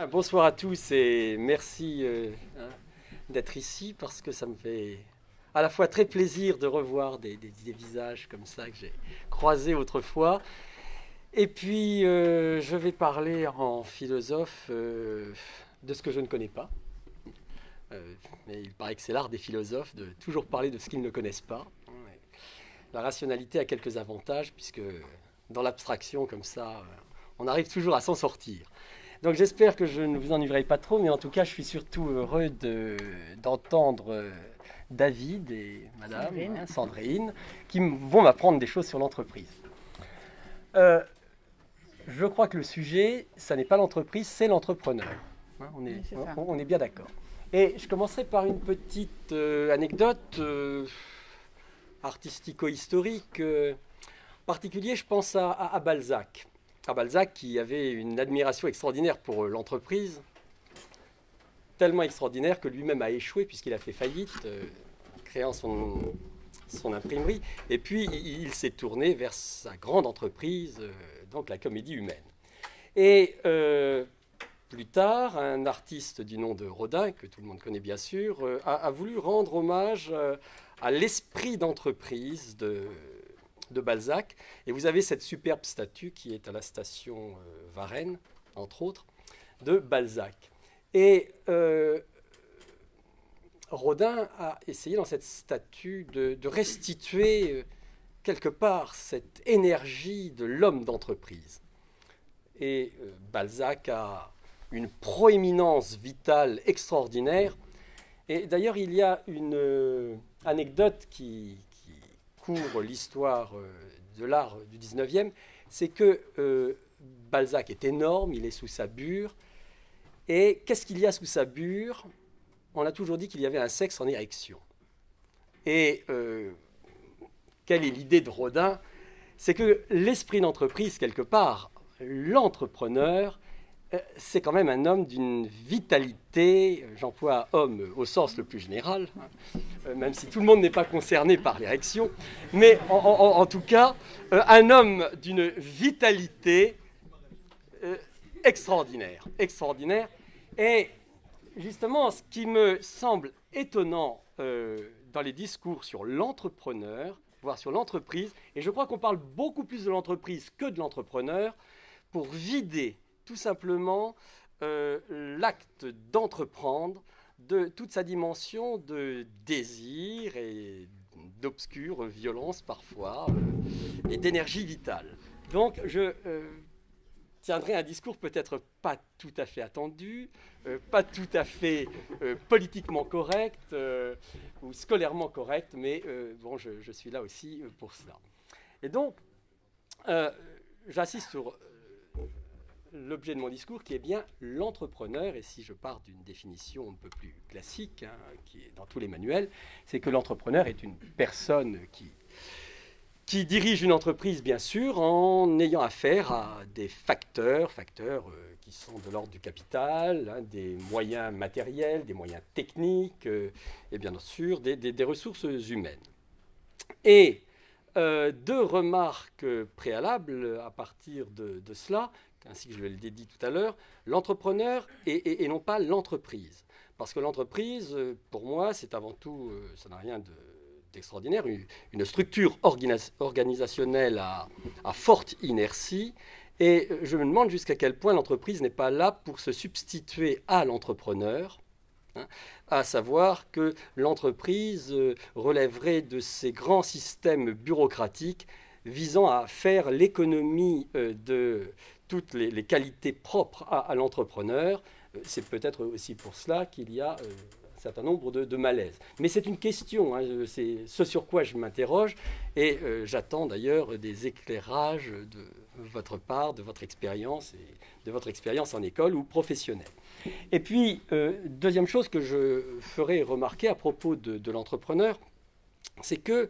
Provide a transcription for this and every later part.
Bonsoir à tous et merci d'être ici parce que ça me fait à la fois très plaisir de revoir des visages comme ça que j'ai croisés autrefois. Et puis je vais parler en philosophe de ce que je ne connais pas. Mais il paraît que c'est l'art des philosophes de toujours parler de ce qu'ils ne connaissent pas. La rationalité a quelques avantages puisque dans l'abstraction comme ça, on arrive toujours à s'en sortir. Donc j'espère que je ne vous ennuierai pas trop, mais en tout cas, je suis surtout heureux d'entendre David et Madame Sandrine, qui vont m'apprendre des choses sur l'entreprise. Je crois que le sujet, ça n'est pas l'entreprise, c'est l'entrepreneur. On est bien d'accord. Et je commencerai par une petite anecdote artistico-historique. En particulier, je pense à Balzac. À Balzac qui avait une admiration extraordinaire pour l'entreprise, tellement extraordinaire que lui-même a échoué puisqu'il a fait faillite, créant son imprimerie. Et puis il s'est tourné vers sa grande entreprise, donc la comédie humaine. Et plus tard, un artiste du nom de Rodin, que tout le monde connaît bien sûr, a voulu rendre hommage à l'esprit d'entreprise de Balzac. Et vous avez cette superbe statue qui est à la station Varennes, entre autres, de Balzac. Et Rodin a essayé dans cette statue de restituer quelque part cette énergie de l'homme d'entreprise. Et Balzac a une proéminence vitale extraordinaire. Et d'ailleurs, il y a une anecdote qui couvre l'histoire de l'art du 19e, c'est que Balzac est énorme, il est sous sa bure. Et qu'est-ce qu'il y a sous sa bure? On a toujours dit qu'il y avait un sexe en érection. Et quelle est l'idée de Rodin? C'est que l'esprit d'entreprise, quelque part, l'entrepreneur, c'est quand même un homme d'une vitalité, j'emploie homme au sens le plus général, même si tout le monde n'est pas concerné par l'érection, mais en tout cas, un homme d'une vitalité extraordinaire, extraordinaire. Et justement, ce qui me semble étonnant dans les discours sur l'entrepreneur, voire sur l'entreprise, et je crois qu'on parle beaucoup plus de l'entreprise que de l'entrepreneur, pour vider tout simplement l'acte d'entreprendre de toute sa dimension de désir et d'obscure violence parfois et d'énergie vitale. Donc je tiendrai un discours peut-être pas tout à fait attendu, pas tout à fait politiquement correct ou scolairement correct, mais bon, je suis là aussi pour cela. Et donc, j'insiste sur l'objet de mon discours qui est bien l'entrepreneur, et si je pars d'une définition un peu plus classique, qui est dans tous les manuels, c'est que l'entrepreneur est une personne qui dirige une entreprise, bien sûr, en ayant affaire à des facteurs qui sont de l'ordre du capital, des moyens matériels, des moyens techniques, et bien sûr des ressources humaines. Et deux remarques préalables à partir de cela, ainsi que je l'ai dit tout à l'heure, l'entrepreneur et non pas l'entreprise. Parce que l'entreprise, pour moi, c'est avant tout, ça n'a rien d'extraordinaire, une structure organisationnelle à forte inertie. Et je me demande jusqu'à quel point l'entreprise n'est pas là pour se substituer à l'entrepreneur, à savoir que l'entreprise relèverait de ces grands systèmes bureaucratiques visant à faire l'économie de toutes les qualités propres à l'entrepreneur. C'est peut-être aussi pour cela qu'il y a un certain nombre de malaises. Mais c'est une question, c'est ce sur quoi je m'interroge, et j'attends d'ailleurs des éclairages de votre part, de votre expérience, et de votre expérience en école ou professionnelle. Et puis, deuxième chose que je ferai remarquer à propos de l'entrepreneur, c'est que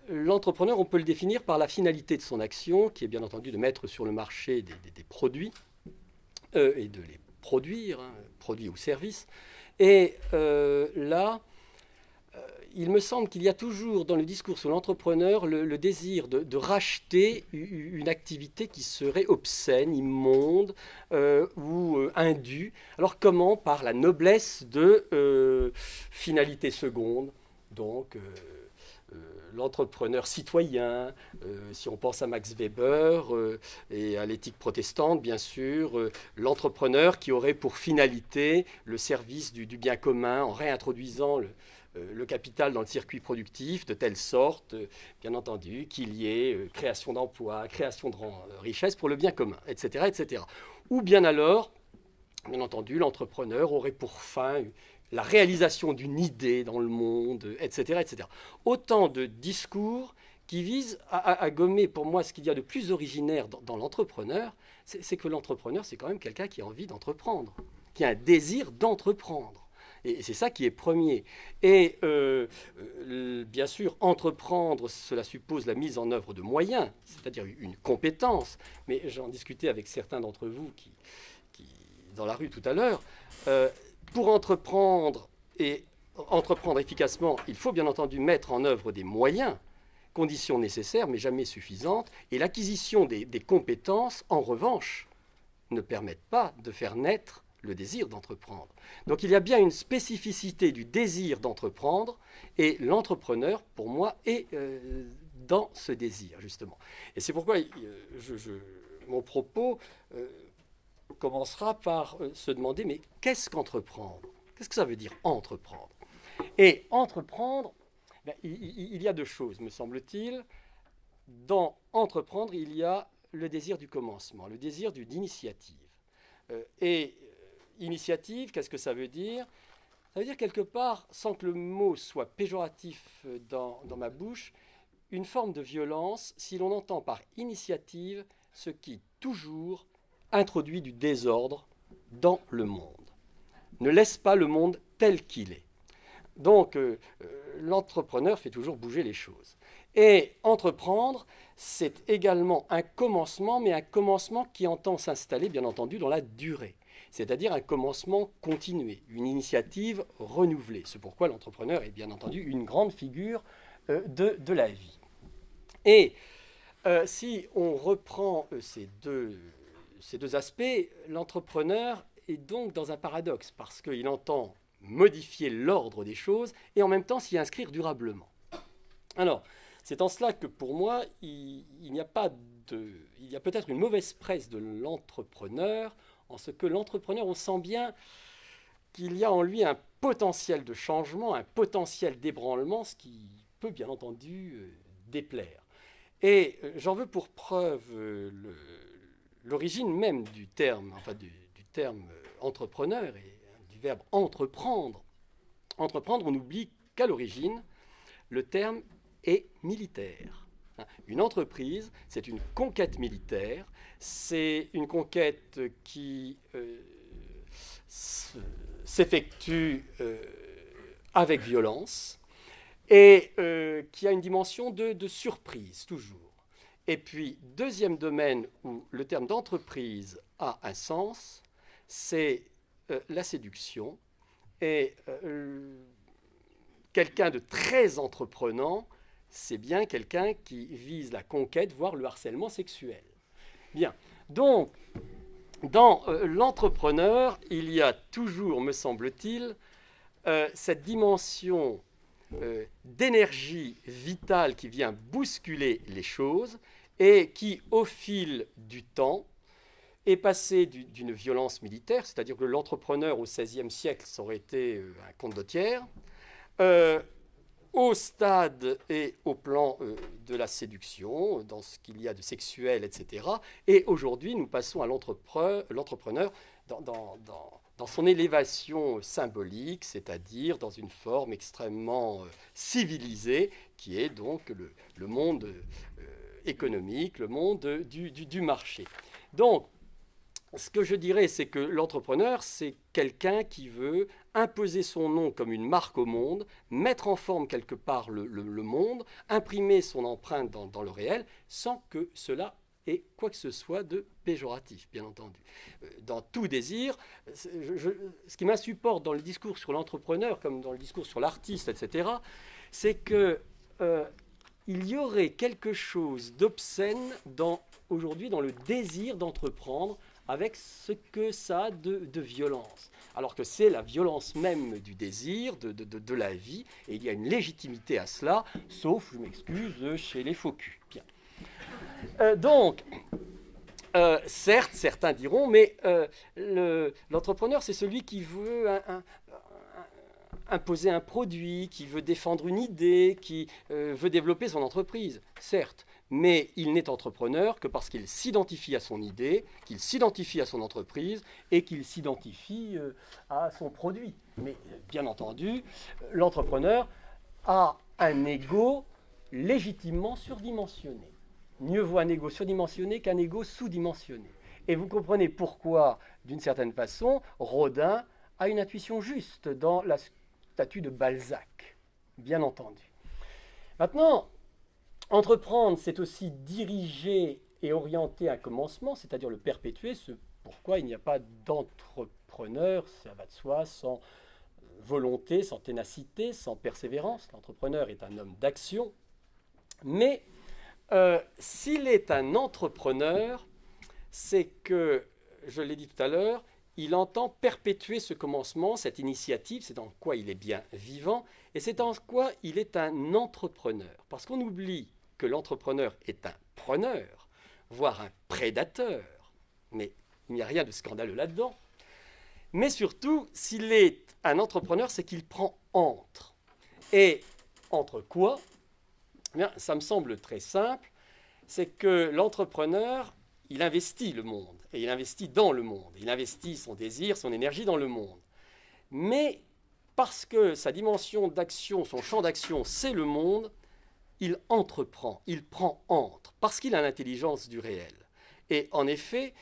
l'entrepreneur, on peut le définir par la finalité de son action, qui est bien entendu de mettre sur le marché des produits et de les produire, produits ou services. Et là, il me semble qu'il y a toujours dans le discours sur l'entrepreneur le désir de racheter une activité qui serait obscène, immonde ou indue. Alors comment? Par la noblesse de finalité seconde, donc l'entrepreneur citoyen, si on pense à Max Weber et à l'éthique protestante, bien sûr, l'entrepreneur qui aurait pour finalité le service du bien commun en réintroduisant le capital dans le circuit productif, de telle sorte, bien entendu, qu'il y ait création d'emplois, création de richesses pour le bien commun, etc., etc. Ou bien alors, bien entendu, l'entrepreneur aurait pour fin la réalisation d'une idée dans le monde, etc., etc. Autant de discours qui visent à gommer, pour moi, ce qu'il y a de plus originaire dans l'entrepreneur, c'est que l'entrepreneur, c'est quand même quelqu'un qui a envie d'entreprendre, qui a un désir d'entreprendre. Et c'est ça qui est premier. Et bien sûr, entreprendre, cela suppose la mise en œuvre de moyens, c'est-à-dire une compétence. Mais j'en discutais avec certains d'entre vous qui, dans la rue tout à l'heure. Pour entreprendre et entreprendre efficacement, il faut bien entendu mettre en œuvre des moyens, conditions nécessaires mais jamais suffisantes. Et l'acquisition des compétences, en revanche, ne permettent pas de faire naître le désir d'entreprendre. Donc il y a bien une spécificité du désir d'entreprendre et l'entrepreneur, pour moi, est dans ce désir, justement. Et c'est pourquoi mon propos commencera par se demander, mais qu'est-ce qu'entreprendre? Qu'est-ce que ça veut dire, entreprendre? Et entreprendre, ben, il y a deux choses, me semble-t-il. Dans entreprendre, il y a le désir du commencement, le désir d'une initiative. Initiative, qu'est-ce que ça veut dire? Ça veut dire quelque part, sans que le mot soit péjoratif dans ma bouche, une forme de violence si l'on entend par initiative ce qui toujours introduit du désordre dans le monde. Ne laisse pas le monde tel qu'il est. Donc, l'entrepreneur fait toujours bouger les choses. Et entreprendre, c'est également un commencement, mais un commencement qui entend s'installer, bien entendu, dans la durée. C'est-à-dire un commencement continué, une initiative renouvelée. C'est pourquoi l'entrepreneur est bien entendu une grande figure de la vie. Et si on reprend ces deux aspects, l'entrepreneur est donc dans un paradoxe, parce qu'il entend modifier l'ordre des choses et en même temps s'y inscrire durablement. Alors, c'est en cela que pour moi, il y a peut-être une mauvaise presse de l'entrepreneur, en ce que l'entrepreneur, on sent bien qu'il y a en lui un potentiel de changement, un potentiel d'ébranlement, ce qui peut bien entendu déplaire. Et j'en veux pour preuve l'origine même du terme, enfin du terme entrepreneur et du verbe entreprendre. Entreprendre, on oublie qu'à l'origine, le terme est militaire. Une entreprise, c'est une conquête militaire, c'est une conquête qui s'effectue avec violence et qui a une dimension de surprise, toujours. Et puis, deuxième domaine où le terme d'entreprise a un sens, c'est la séduction. Et quelqu'un de très entreprenant, c'est bien quelqu'un qui vise la conquête, voire le harcèlement sexuel. Bien, donc, dans l'entrepreneur, il y a toujours, me semble-t-il, cette dimension d'énergie vitale qui vient bousculer les choses et qui, au fil du temps, est passé d'une violence militaire, c'est-à-dire que l'entrepreneur au XVIe siècle, ça aurait été un condottiere, au stade et au plan de la séduction, dans ce qu'il y a de sexuel, etc. Et aujourd'hui, nous passons à l'entrepreneur dans son élévation symbolique, c'est-à-dire dans une forme extrêmement civilisée, qui est donc le monde économique, le monde du marché. Donc, ce que je dirais, c'est que l'entrepreneur, c'est quelqu'un qui veut imposer son nom comme une marque au monde, mettre en forme quelque part le monde, imprimer son empreinte dans le réel, sans que cela ait quoi que ce soit de péjoratif, bien entendu. Dans tout désir, ce qui m'insupporte dans le discours sur l'entrepreneur, comme dans le discours sur l'artiste, etc., c'est que il y aurait quelque chose d'obscène aujourd'hui dans le désir d'entreprendre, avec ce que ça a de violence. Alors que c'est la violence même du désir, de la vie, et il y a une légitimité à cela, sauf, je m'excuse, chez les faux culs. Bien. Certes, certains diront, mais l'entrepreneur, c'est celui qui veut imposer un produit, qui veut défendre une idée, qui veut développer son entreprise. Certes, mais il n'est entrepreneur que parce qu'il s'identifie à son idée, qu'il s'identifie à son entreprise et qu'il s'identifie à son produit. Mais bien entendu, l'entrepreneur a un ego légitimement surdimensionné. Mieux vaut un ego surdimensionné qu'un ego sous-dimensionné. Et vous comprenez pourquoi, d'une certaine façon, Rodin a une intuition juste dans la statue de Balzac, bien entendu. Maintenant, entreprendre, c'est aussi diriger et orienter un commencement, c'est-à-dire le perpétuer, ce pourquoi il n'y a pas d'entrepreneur, ça va de soi, sans volonté, sans ténacité, sans persévérance. L'entrepreneur est un homme d'action, mais s'il est un entrepreneur, c'est que, je l'ai dit tout à l'heure, il entend perpétuer ce commencement, cette initiative, c'est en quoi il est bien vivant, et c'est en quoi il est un entrepreneur. Parce qu'on oublie que l'entrepreneur est un preneur, voire un prédateur, mais il n'y a rien de scandaleux là-dedans. Mais surtout, s'il est un entrepreneur, c'est qu'il prend entre. Et entre quoi? Eh bien, ça me semble très simple, c'est que l'entrepreneur, il investit le monde, et il investit dans le monde. Il investit son désir, son énergie dans le monde. Mais parce que sa dimension d'action, son champ d'action, c'est le monde, il entreprend, il prend entre, parce qu'il a l'intelligence du réel. Et en effet,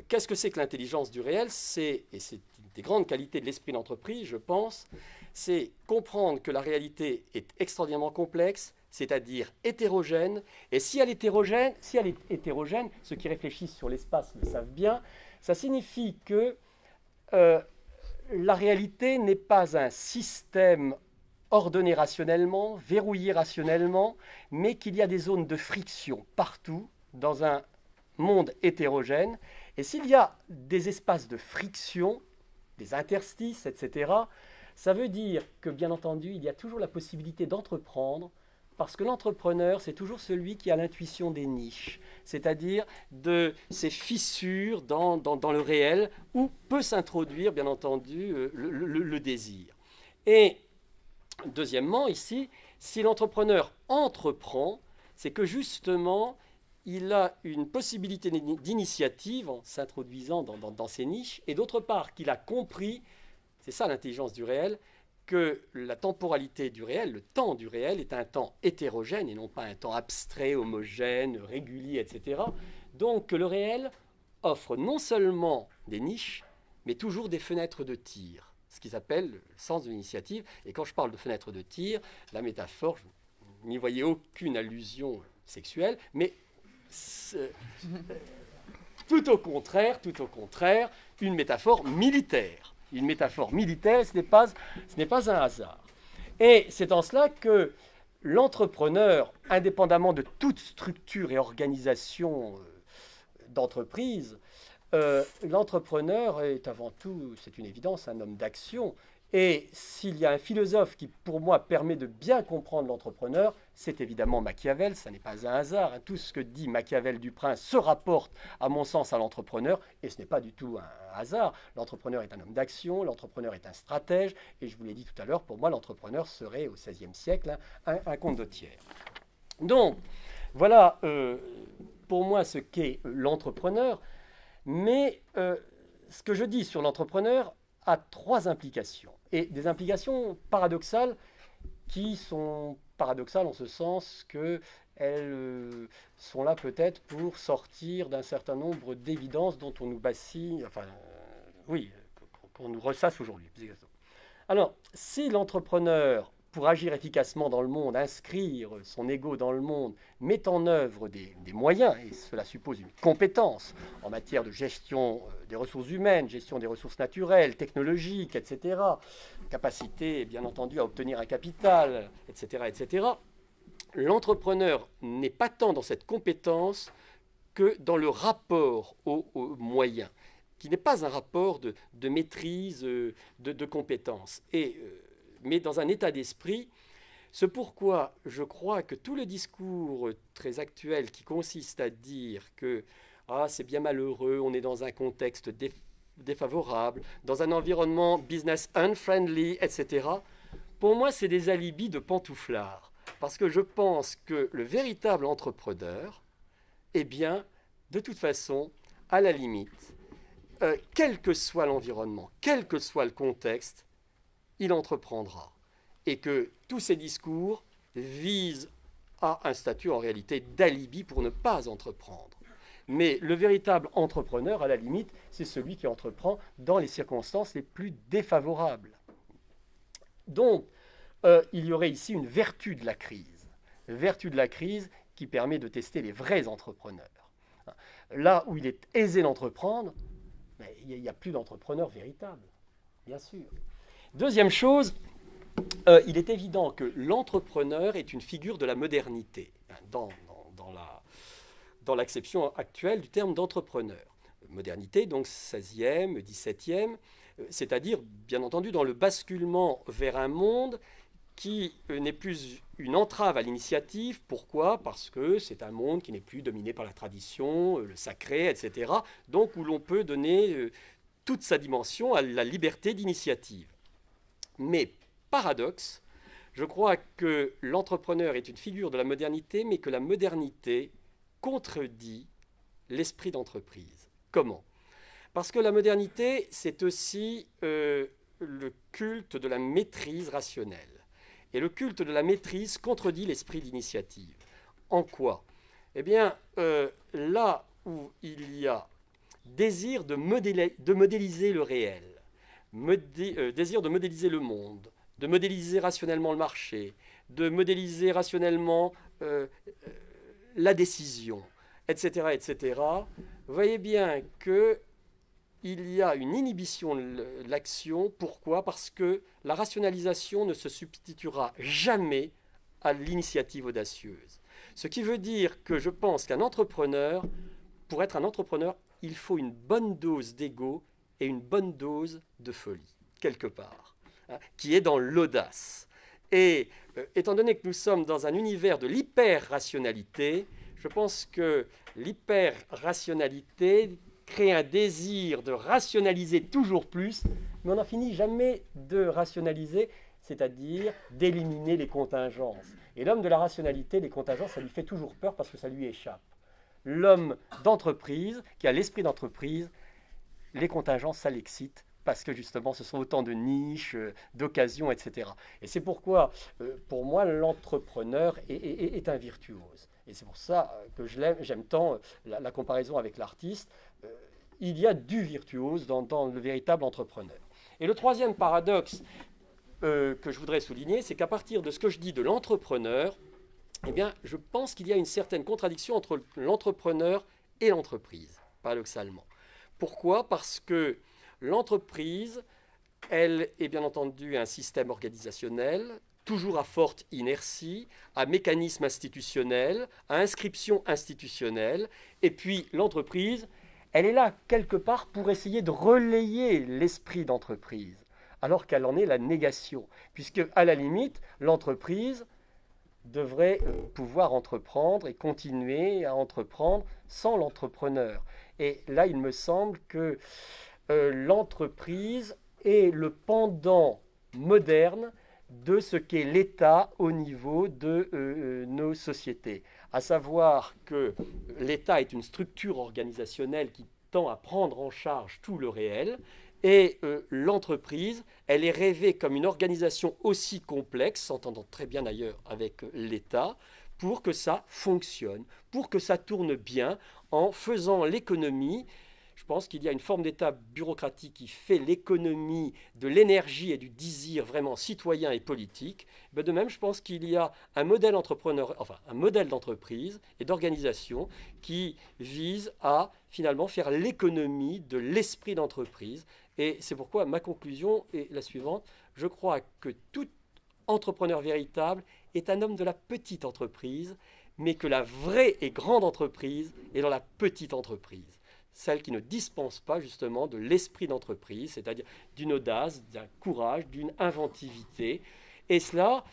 qu'est-ce que c'est que l'intelligence du réel? Et c'est une des grandes qualités de l'esprit d'entreprise, je pense, c'est comprendre que la réalité est extraordinairement complexe, c'est-à-dire hétérogène. Et si elle est hétérogène, ceux qui réfléchissent sur l'espace le savent bien, ça signifie que la réalité n'est pas un système ordonné rationnellement, verrouillé rationnellement, mais qu'il y a des zones de friction partout dans un monde hétérogène. Et s'il y a des espaces de friction, des interstices, etc., ça veut dire que, bien entendu, il y a toujours la possibilité d'entreprendre, parce que l'entrepreneur, c'est toujours celui qui a l'intuition des niches, c'est-à-dire de ces fissures dans le réel où peut s'introduire, bien entendu, le désir. Et deuxièmement, ici, si l'entrepreneur entreprend, c'est que justement, il a une possibilité d'initiative en s'introduisant dans ces niches, et d'autre part, qu'il a compris, c'est ça l'intelligence du réel, que la temporalité du réel, le temps du réel, est un temps hétérogène et non pas un temps abstrait, homogène, régulier, etc. Donc le réel offre non seulement des niches, mais toujours des fenêtres de tir, ce qu'ils appellent le sens de l'initiative. Et quand je parle de fenêtres de tir, la métaphore, je n'y voyais aucune allusion sexuelle, mais tout au contraire, une métaphore militaire. Une métaphore militaire, ce n'est pas un hasard. Et c'est en cela que l'entrepreneur, indépendamment de toute structure et organisation d'entreprise, l'entrepreneur est avant tout, c'est une évidence, un homme d'action. Et s'il y a un philosophe qui, pour moi, permet de bien comprendre l'entrepreneur, c'est évidemment Machiavel, ça n'est pas un hasard. Tout ce que dit Machiavel du Prince se rapporte, à mon sens, à l'entrepreneur, et ce n'est pas du tout un hasard. L'entrepreneur est un homme d'action, l'entrepreneur est un stratège, et je vous l'ai dit tout à l'heure, pour moi, l'entrepreneur serait, au XVIe siècle, un condottiere. Donc, voilà pour moi ce qu'est l'entrepreneur, mais ce que je dis sur l'entrepreneur a trois implications, et des implications paradoxales qui sont paradoxales en ce sens qu'elles sont là peut-être pour sortir d'un certain nombre d'évidences dont on nous bassine, qu'on nous ressasse aujourd'hui. Alors, si l'entrepreneur pour agir efficacement dans le monde, inscrire son ego dans le monde, met en œuvre des moyens, et cela suppose une compétence en matière de gestion des ressources humaines, gestion des ressources naturelles, technologiques, etc., capacité, bien entendu, à obtenir un capital, etc., etc., l'entrepreneur n'est pas tant dans cette compétence que dans le rapport aux moyens, qui n'est pas un rapport de maîtrise, de compétence, mais dans un état d'esprit. C'est pourquoi je crois que tout le discours très actuel qui consiste à dire que c'est bien malheureux, on est dans un contexte défavorable, dans un environnement business unfriendly, etc., pour moi, c'est des alibis de pantouflards. Parce que je pense que le véritable entrepreneur, eh bien, de toute façon, à la limite, quel que soit l'environnement, quel que soit le contexte, il entreprendra. Et que tous ces discours visent à un statut en réalité d'alibi pour ne pas entreprendre. Mais le véritable entrepreneur, à la limite, c'est celui qui entreprend dans les circonstances les plus défavorables. Donc, il y aurait ici une vertu de la crise qui permet de tester les vrais entrepreneurs. Là où il est aisé d'entreprendre, il n'y a plus d'entrepreneurs véritables, bien sûr. Deuxième chose, il est évident que l'entrepreneur est une figure de la modernité, dans l'acception actuelle du terme d'entrepreneur. Modernité, donc 16e, 17e, c'est-à-dire, bien entendu, dans le basculement vers un monde qui n'est plus une entrave à l'initiative. Pourquoi? Parce que c'est un monde qui n'est plus dominé par la tradition, le sacré, etc. Donc où l'on peut donner toute sa dimension à la liberté d'initiative. Mais, paradoxe, je crois que l'entrepreneur est une figure de la modernité, mais que la modernité contredit l'esprit d'entreprise. Comment? Parce que la modernité, c'est aussi le culte de la maîtrise rationnelle. Et le culte de la maîtrise contredit l'esprit d'initiative. En quoi? Eh bien, là où il y a désir de modéliser le réel, désir de modéliser le monde, de modéliser rationnellement le marché, de modéliser rationnellement la décision, etc., etc., vous voyez bien que il y a une inhibition de l'action. Pourquoi? Parce que la rationalisation ne se substituera jamais à l'initiative audacieuse. Ce qui veut dire que je pense qu'un entrepreneur, pour être un entrepreneur, il faut une bonne dose d'ego et une bonne dose de folie, quelque part, qui est dans l'audace. Et étant donné que nous sommes dans un univers de l'hyper-rationalité, je pense que l'hyper-rationalité crée un désir de rationaliser toujours plus, mais on n'en finit jamais de rationaliser, c'est-à-dire d'éliminer les contingences. Et l'homme de la rationalité, les contingences, ça lui fait toujours peur parce que ça lui échappe. L'homme d'entreprise, qui a l'esprit d'entreprise, les contingences, ça l'excite, parce que justement, ce sont autant de niches, d'occasions, etc. Et c'est pourquoi, pour moi, l'entrepreneur est un virtuose. Et c'est pour ça que j'aime tant la comparaison avec l'artiste. Il y a du virtuose dans le véritable entrepreneur. Et le troisième paradoxe que je voudrais souligner, c'est qu'à partir de ce que je dis de l'entrepreneur, eh bien, je pense qu'il y a une certaine contradiction entre l'entrepreneur et l'entreprise, paradoxalement. Pourquoi? Parce que l'entreprise, elle est bien entendu un système organisationnel, toujours à forte inertie, à mécanisme institutionnel, à inscription institutionnelle. Et puis l'entreprise, elle est là quelque part pour essayer de relayer l'esprit d'entreprise, alors qu'elle en est la négation. Puisque, à la limite, l'entreprise devrait pouvoir entreprendre et continuer à entreprendre sans l'entrepreneur. Et là, il me semble que l'entreprise est le pendant moderne de ce qu'est l'État au niveau de nos sociétés. À savoir que l'État est une structure organisationnelle qui tend à prendre en charge tout le réel, et l'entreprise, elle est rêvée comme une organisation aussi complexe, s'entendant très bien d'ailleurs avec l'État, pour que ça fonctionne, pour que ça tourne bien, en faisant l'économie. Je pense qu'il y a une forme d'État bureaucratique qui fait l'économie de l'énergie et du désir vraiment citoyen et politique. De même, je pense qu'il y a un modèle un modèle d'entreprise et d'organisation qui vise à finalement faire l'économie de l'esprit d'entreprise. Et c'est pourquoi ma conclusion est la suivante. Je crois que tout entrepreneur véritable est un homme de la petite entreprise, mais que la vraie et grande entreprise est dans la petite entreprise. Celle qui ne dispense pas justement de l'esprit d'entreprise, c'est-à-dire d'une audace, d'un courage, d'une inventivité. Et cela,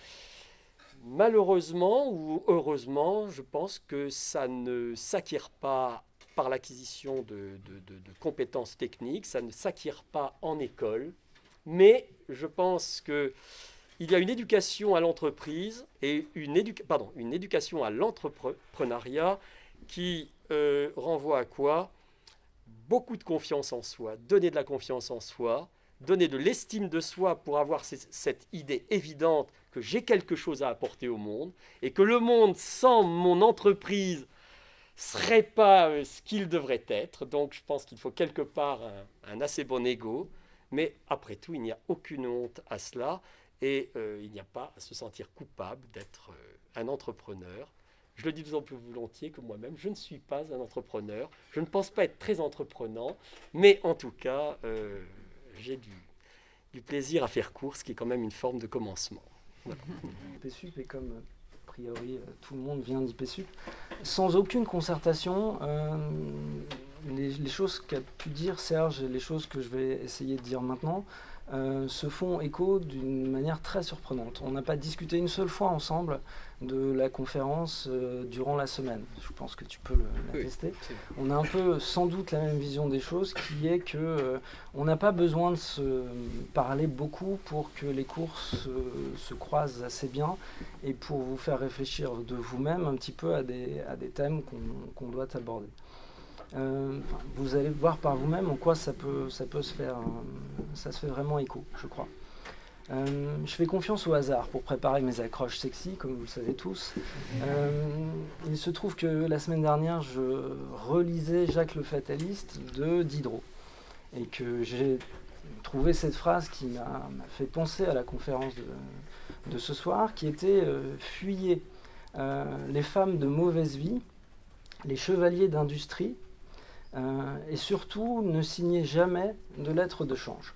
malheureusement ou heureusement, je pense que ça ne s'acquiert pas par l'acquisition de compétences techniques, ça ne s'acquiert pas en école, mais je pense qu'il y a une éducation à l'entreprise et une éducation à l'entrepreneuriat qui renvoie à quoi ? Beaucoup de confiance en soi, donner de la confiance en soi, donner de l'estime de soi pour avoir cette idée évidente que j'ai quelque chose à apporter au monde et que le monde sans mon entreprise serait pas ce qu'il devrait être. Donc je pense qu'il faut quelque part un assez bon ego, mais après tout, il n'y a aucune honte à cela et il n'y a pas à se sentir coupable d'être un entrepreneur. Je le dis d'autant plus volontiers que moi-même, je ne suis pas un entrepreneur. Je ne pense pas être très entreprenant, mais en tout cas, j'ai du plaisir à faire court, ce qui est quand même une forme de commencement. Voilà. IPSUP est comme, a priori, tout le monde vient d'IPSUP. Sans aucune concertation, les choses qu'a pu dire Serge et les choses que je vais essayer de dire maintenant se font écho d'une manière très surprenante. On n'a pas discuté une seule fois ensemble de la conférence durant la semaine. Je pense que tu peux l'attester. Oui, on a un peu sans doute la même vision des choses, qui est que on n'a pas besoin de se parler beaucoup pour que les cours se croisent assez bien et pour vous faire réfléchir de vous-même un petit peu à des thèmes qu'on doit aborder. Vous allez voir par vous-même en quoi ça peut se faire, ça se fait vraiment écho, je crois. Je fais confiance au hasard pour préparer mes accroches sexy, comme vous le savez tous. Il se trouve que la semaine dernière, je relisais Jacques le Fataliste de Diderot, et que j'ai trouvé cette phrase qui m'a fait penser à la conférence de ce soir, qui était « Fuyez les femmes de mauvaise vie, les chevaliers d'industrie, et surtout ne signez jamais de lettres de change ».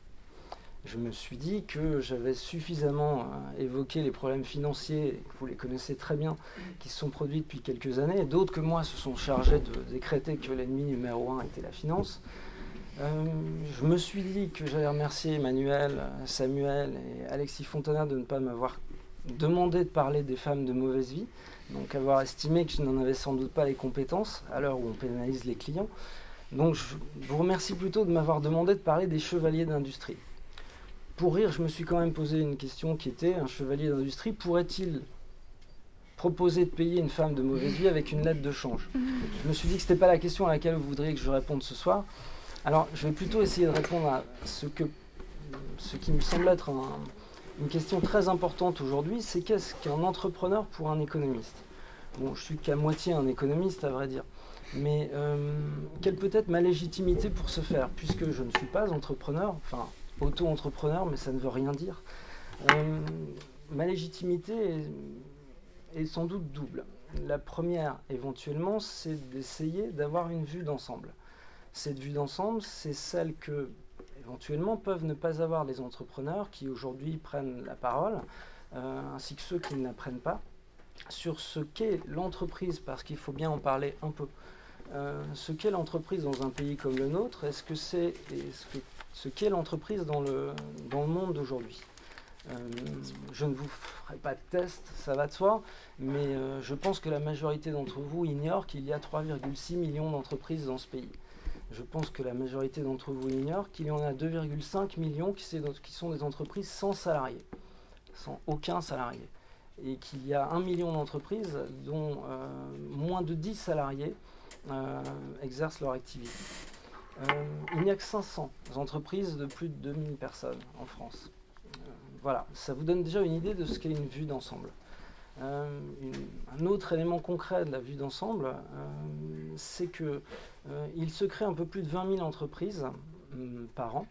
Je me suis dit que j'avais suffisamment évoqué les problèmes financiers, que vous les connaissez très bien, qui se sont produits depuis quelques années, et d'autres que moi se sont chargés de décréter que l'ennemi numéro 1 était la finance. Je me suis dit que j'allais remercier Emmanuel, Samuel et Alexis Fontana de ne pas m'avoir demandé de parler des femmes de mauvaise vie, donc avoir estimé que je n'en avais sans doute pas les compétences, à l'heure où on pénalise les clients. Donc je vous remercie plutôt de m'avoir demandé de parler des chevaliers d'industrie. Pour rire, je me suis quand même posé une question qui était, un chevalier d'industrie pourrait-il proposer de payer une femme de mauvaise vie avec une lettre de change? Je me suis dit que ce n'était pas la question à laquelle vous voudriez que je réponde ce soir. Alors, je vais plutôt essayer de répondre à ce qui me semble être une question très importante aujourd'hui, c'est qu'est-ce qu'un entrepreneur pour un économiste? Bon, je suis qu'à moitié un économiste, à vrai dire. Mais quelle peut être ma légitimité pour ce faire, puisque je ne suis pas entrepreneur, enfin auto-entrepreneur, mais ça ne veut rien dire. Ma légitimité est sans doute double. La première, éventuellement, c'est d'essayer d'avoir une vue d'ensemble. Cette vue d'ensemble, c'est celle que, éventuellement, peuvent ne pas avoir les entrepreneurs qui aujourd'hui prennent la parole, ainsi que ceux qui ne la prennent pas, sur ce qu'est l'entreprise, parce qu'il faut bien en parler un peu. Ce qu'est l'entreprise dans un pays comme le nôtre, est-ce que c'est ce qu'est l'entreprise dans le monde d'aujourd'hui. Je ne vous ferai pas de test, ça va de soi, mais je pense que la majorité d'entre vous ignore qu'il y a 3,6 millions d'entreprises dans ce pays. Je pense que la majorité d'entre vous ignore qu'il y en a 2,5 millions qui sont des entreprises sans salariés, sans aucun salarié. Et qu'il y a 1 million d'entreprises dont moins de 10 salariés exercent leur activité. Il n'y a que 500 entreprises de plus de 2000 personnes en France. Voilà, ça vous donne déjà une idée de ce qu'est une vue d'ensemble. Un autre élément concret de la vue d'ensemble, c'est qu'il se crée un peu plus de 20 000 entreprises par an.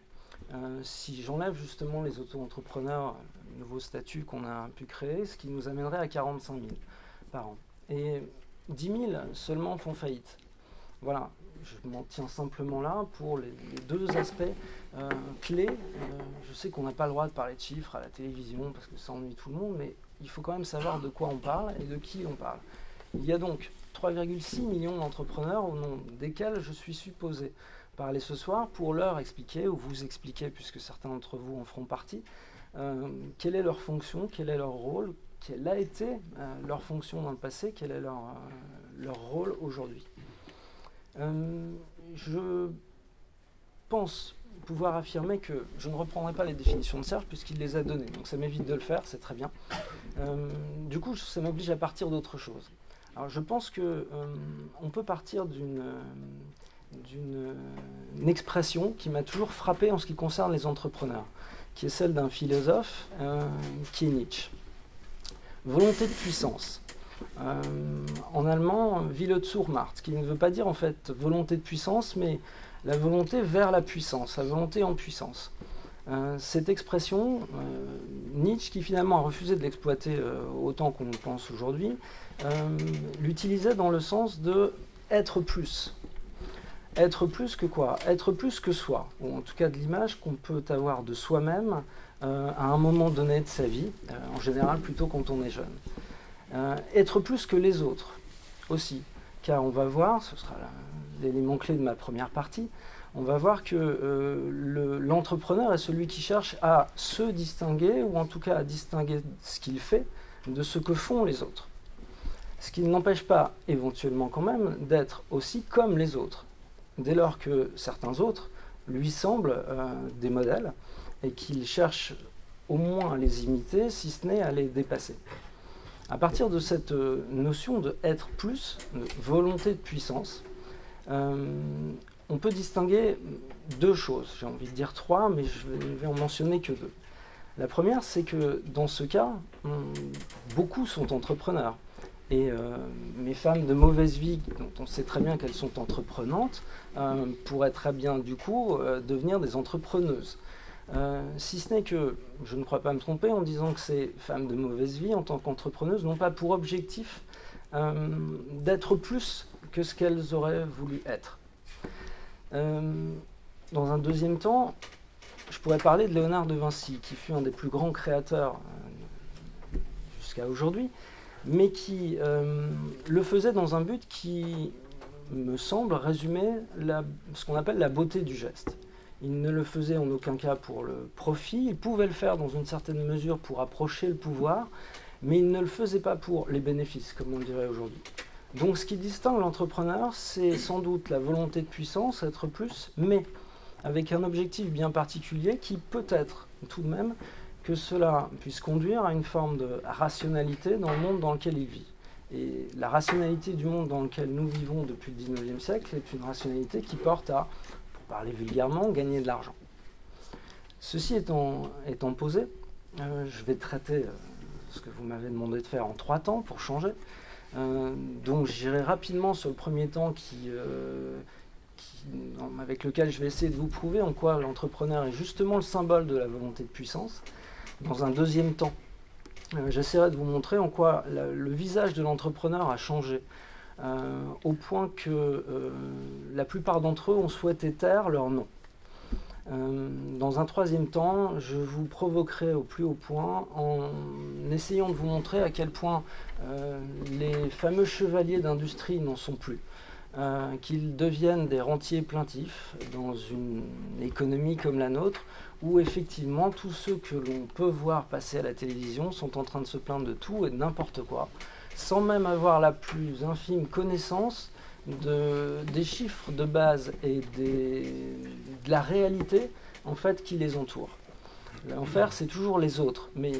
Si j'enlève justement les auto-entrepreneurs, le nouveau statut qu'on a pu créer, ce qui nous amènerait à 45 000 par an. Et 10 000 seulement font faillite. Voilà, je m'en tiens simplement là pour les deux aspects clés. Je sais qu'on n'a pas le droit de parler de chiffres à la télévision parce que ça ennuie tout le monde, mais il faut quand même savoir de quoi on parle et de qui on parle. Il y a donc 3,6 millions d'entrepreneurs au nom desquels je suis supposé parler ce soir pour leur expliquer, ou vous expliquer, puisque certains d'entre vous en feront partie, quelle est leur fonction, quel est leur rôle, quelle a été leur fonction dans le passé, quel est leur rôle aujourd'hui. Je pense pouvoir affirmer que je ne reprendrai pas les définitions de Serge puisqu'il les a données, donc ça m'évite de le faire, c'est très bien. Du coup, ça m'oblige à partir d'autre chose. Alors je pense qu'on peut partir d'une expression qui m'a toujours frappé en ce qui concerne les entrepreneurs, qui est celle d'un philosophe qui est Nietzsche. Volonté de puissance. En allemand, Wille zur Macht, qui ne veut pas dire en fait volonté de puissance, mais la volonté vers la puissance, la volonté en puissance. Cette expression, Nietzsche, qui finalement a refusé de l'exploiter autant qu'on le pense aujourd'hui, l'utilisait dans le sens de être plus. Être plus que quoi? Être plus que soi, ou en tout cas de l'image qu'on peut avoir de soi-même à un moment donné de sa vie, en général plutôt quand on est jeune. Être plus que les autres aussi, car on va voir, ce sera l'élément clé de ma première partie, on va voir que l'entrepreneur est celui qui cherche à se distinguer, ou en tout cas à distinguer ce qu'il fait de ce que font les autres. Ce qui ne l'empêche pas, éventuellement quand même, d'être aussi comme les autres, dès lors que certains autres lui semblent des modèles, et qu'il cherche au moins à les imiter, si ce n'est à les dépasser. À partir de cette notion de être plus, de volonté de puissance, on peut distinguer deux choses. J'ai envie de dire trois, mais je ne vais en mentionner que deux. La première, c'est que dans ce cas, beaucoup sont entrepreneurs. Et mes femmes de mauvaise vie, dont on sait très bien qu'elles sont entreprenantes, pourraient très bien, du coup, devenir des entrepreneuses. Si ce n'est que, je ne crois pas me tromper en disant que ces femmes de mauvaise vie, en tant qu'entrepreneuses, n'ont pas pour objectif d'être plus que ce qu'elles auraient voulu être. Dans un deuxième temps, je pourrais parler de Léonard de Vinci, qui fut un des plus grands créateurs jusqu'à aujourd'hui, mais qui le faisait dans un but qui me semble résumer ce qu'on appelle la beauté du geste. Il ne le faisait en aucun cas pour le profit, il pouvait le faire dans une certaine mesure pour approcher le pouvoir, mais il ne le faisait pas pour les bénéfices, comme on le dirait aujourd'hui. Donc ce qui distingue l'entrepreneur, c'est sans doute la volonté de puissance, être plus, mais avec un objectif bien particulier qui peut-être tout de même que cela puisse conduire à une forme de rationalité dans le monde dans lequel il vit. Et la rationalité du monde dans lequel nous vivons depuis le XIXe siècle est une rationalité qui porte à, pour parler vulgairement, gagner de l'argent. Ceci étant posé, je vais traiter ce que vous m'avez demandé de faire en 3 temps pour changer. Donc j'irai rapidement sur le premier temps avec lequel je vais essayer de vous prouver en quoi l'entrepreneur est justement le symbole de la volonté de puissance. Dans un deuxième temps, j'essaierai de vous montrer en quoi le visage de l'entrepreneur a changé, au point que la plupart d'entre eux ont souhaité taire leur nom. Dans un troisième temps, je vous provoquerai au plus haut point en essayant de vous montrer à quel point les fameux chevaliers d'industrie n'en sont plus, qu'ils deviennent des rentiers plaintifs dans une économie comme la nôtre, où effectivement tous ceux que l'on peut voir passer à la télévision sont en train de se plaindre de tout et de n'importe quoi, sans même avoir la plus infime connaissance des chiffres de base et de la réalité en fait qui les entoure. L'enfer, c'est toujours les autres, mais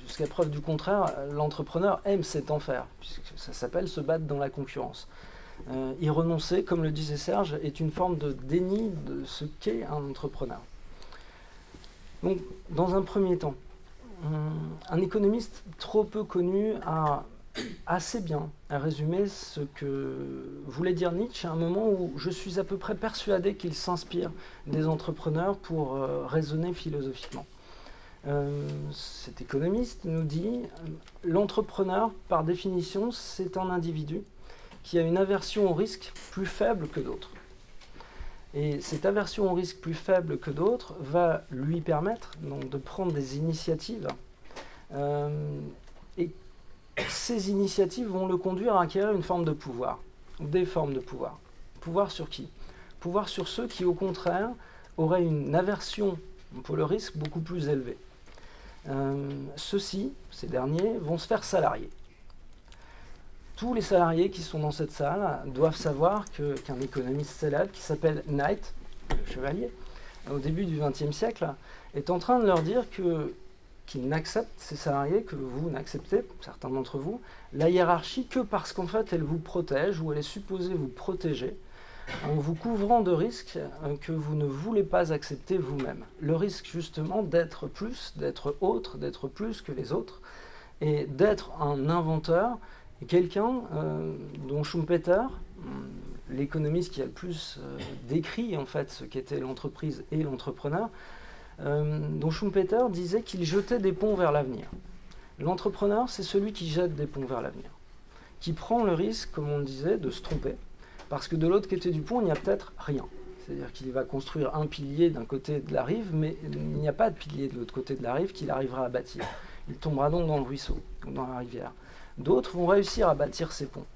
jusqu'à preuve du contraire, l'entrepreneur aime cet enfer, puisque ça s'appelle se battre dans la concurrence. Y renoncer, comme le disait Serge, est une forme de déni de ce qu'est un entrepreneur. Donc, dans un premier temps, un économiste trop peu connu a assez bien résumé ce que voulait dire Nietzsche à un moment où je suis à peu près persuadé qu'il s'inspire des entrepreneurs pour raisonner philosophiquement. Cet économiste nous dit l'entrepreneur, par définition, c'est un individu qui a une aversion au risque plus faible que d'autres. Et cette aversion au risque plus faible que d'autres va lui permettre donc, de prendre des initiatives. Et ces initiatives vont le conduire à acquérir une forme de pouvoir, des formes de pouvoir. Pouvoir sur qui? Pouvoir sur ceux qui, au contraire, auraient une aversion pour le risque beaucoup plus élevée. Ceux-ci, ces derniers, vont se faire salariés. Tous les salariés qui sont dans cette salle doivent savoir qu'un économiste célèbre qui s'appelle Knight, le chevalier, au début du XXe siècle, est en train de leur dire qu'il n'accepte, ces salariés, que vous n'acceptez, certains d'entre vous, la hiérarchie que parce qu'en fait elle vous protège ou elle est supposée vous protéger en vous couvrant de risques que vous ne voulez pas accepter vous-même. Le risque justement d'être plus, d'être autre, d'être plus que les autres et d'être un inventeur, quelqu'un dont Schumpeter, l'économiste qui a le plus décrit en fait ce qu'était l'entreprise et l'entrepreneur, dont Schumpeter disait qu'il jetait des ponts vers l'avenir. L'entrepreneur, c'est celui qui jette des ponts vers l'avenir, qui prend le risque, comme on le disait, de se tromper, parce que de l'autre côté du pont, il n'y a peut-être rien. C'est-à-dire qu'il va construire un pilier d'un côté de la rive, mais il n'y a pas de pilier de l'autre côté de la rive qu'il arrivera à bâtir. Il tombera donc dans le ruisseau, ou dans la rivière. D'autres vont réussir à bâtir ces ponts.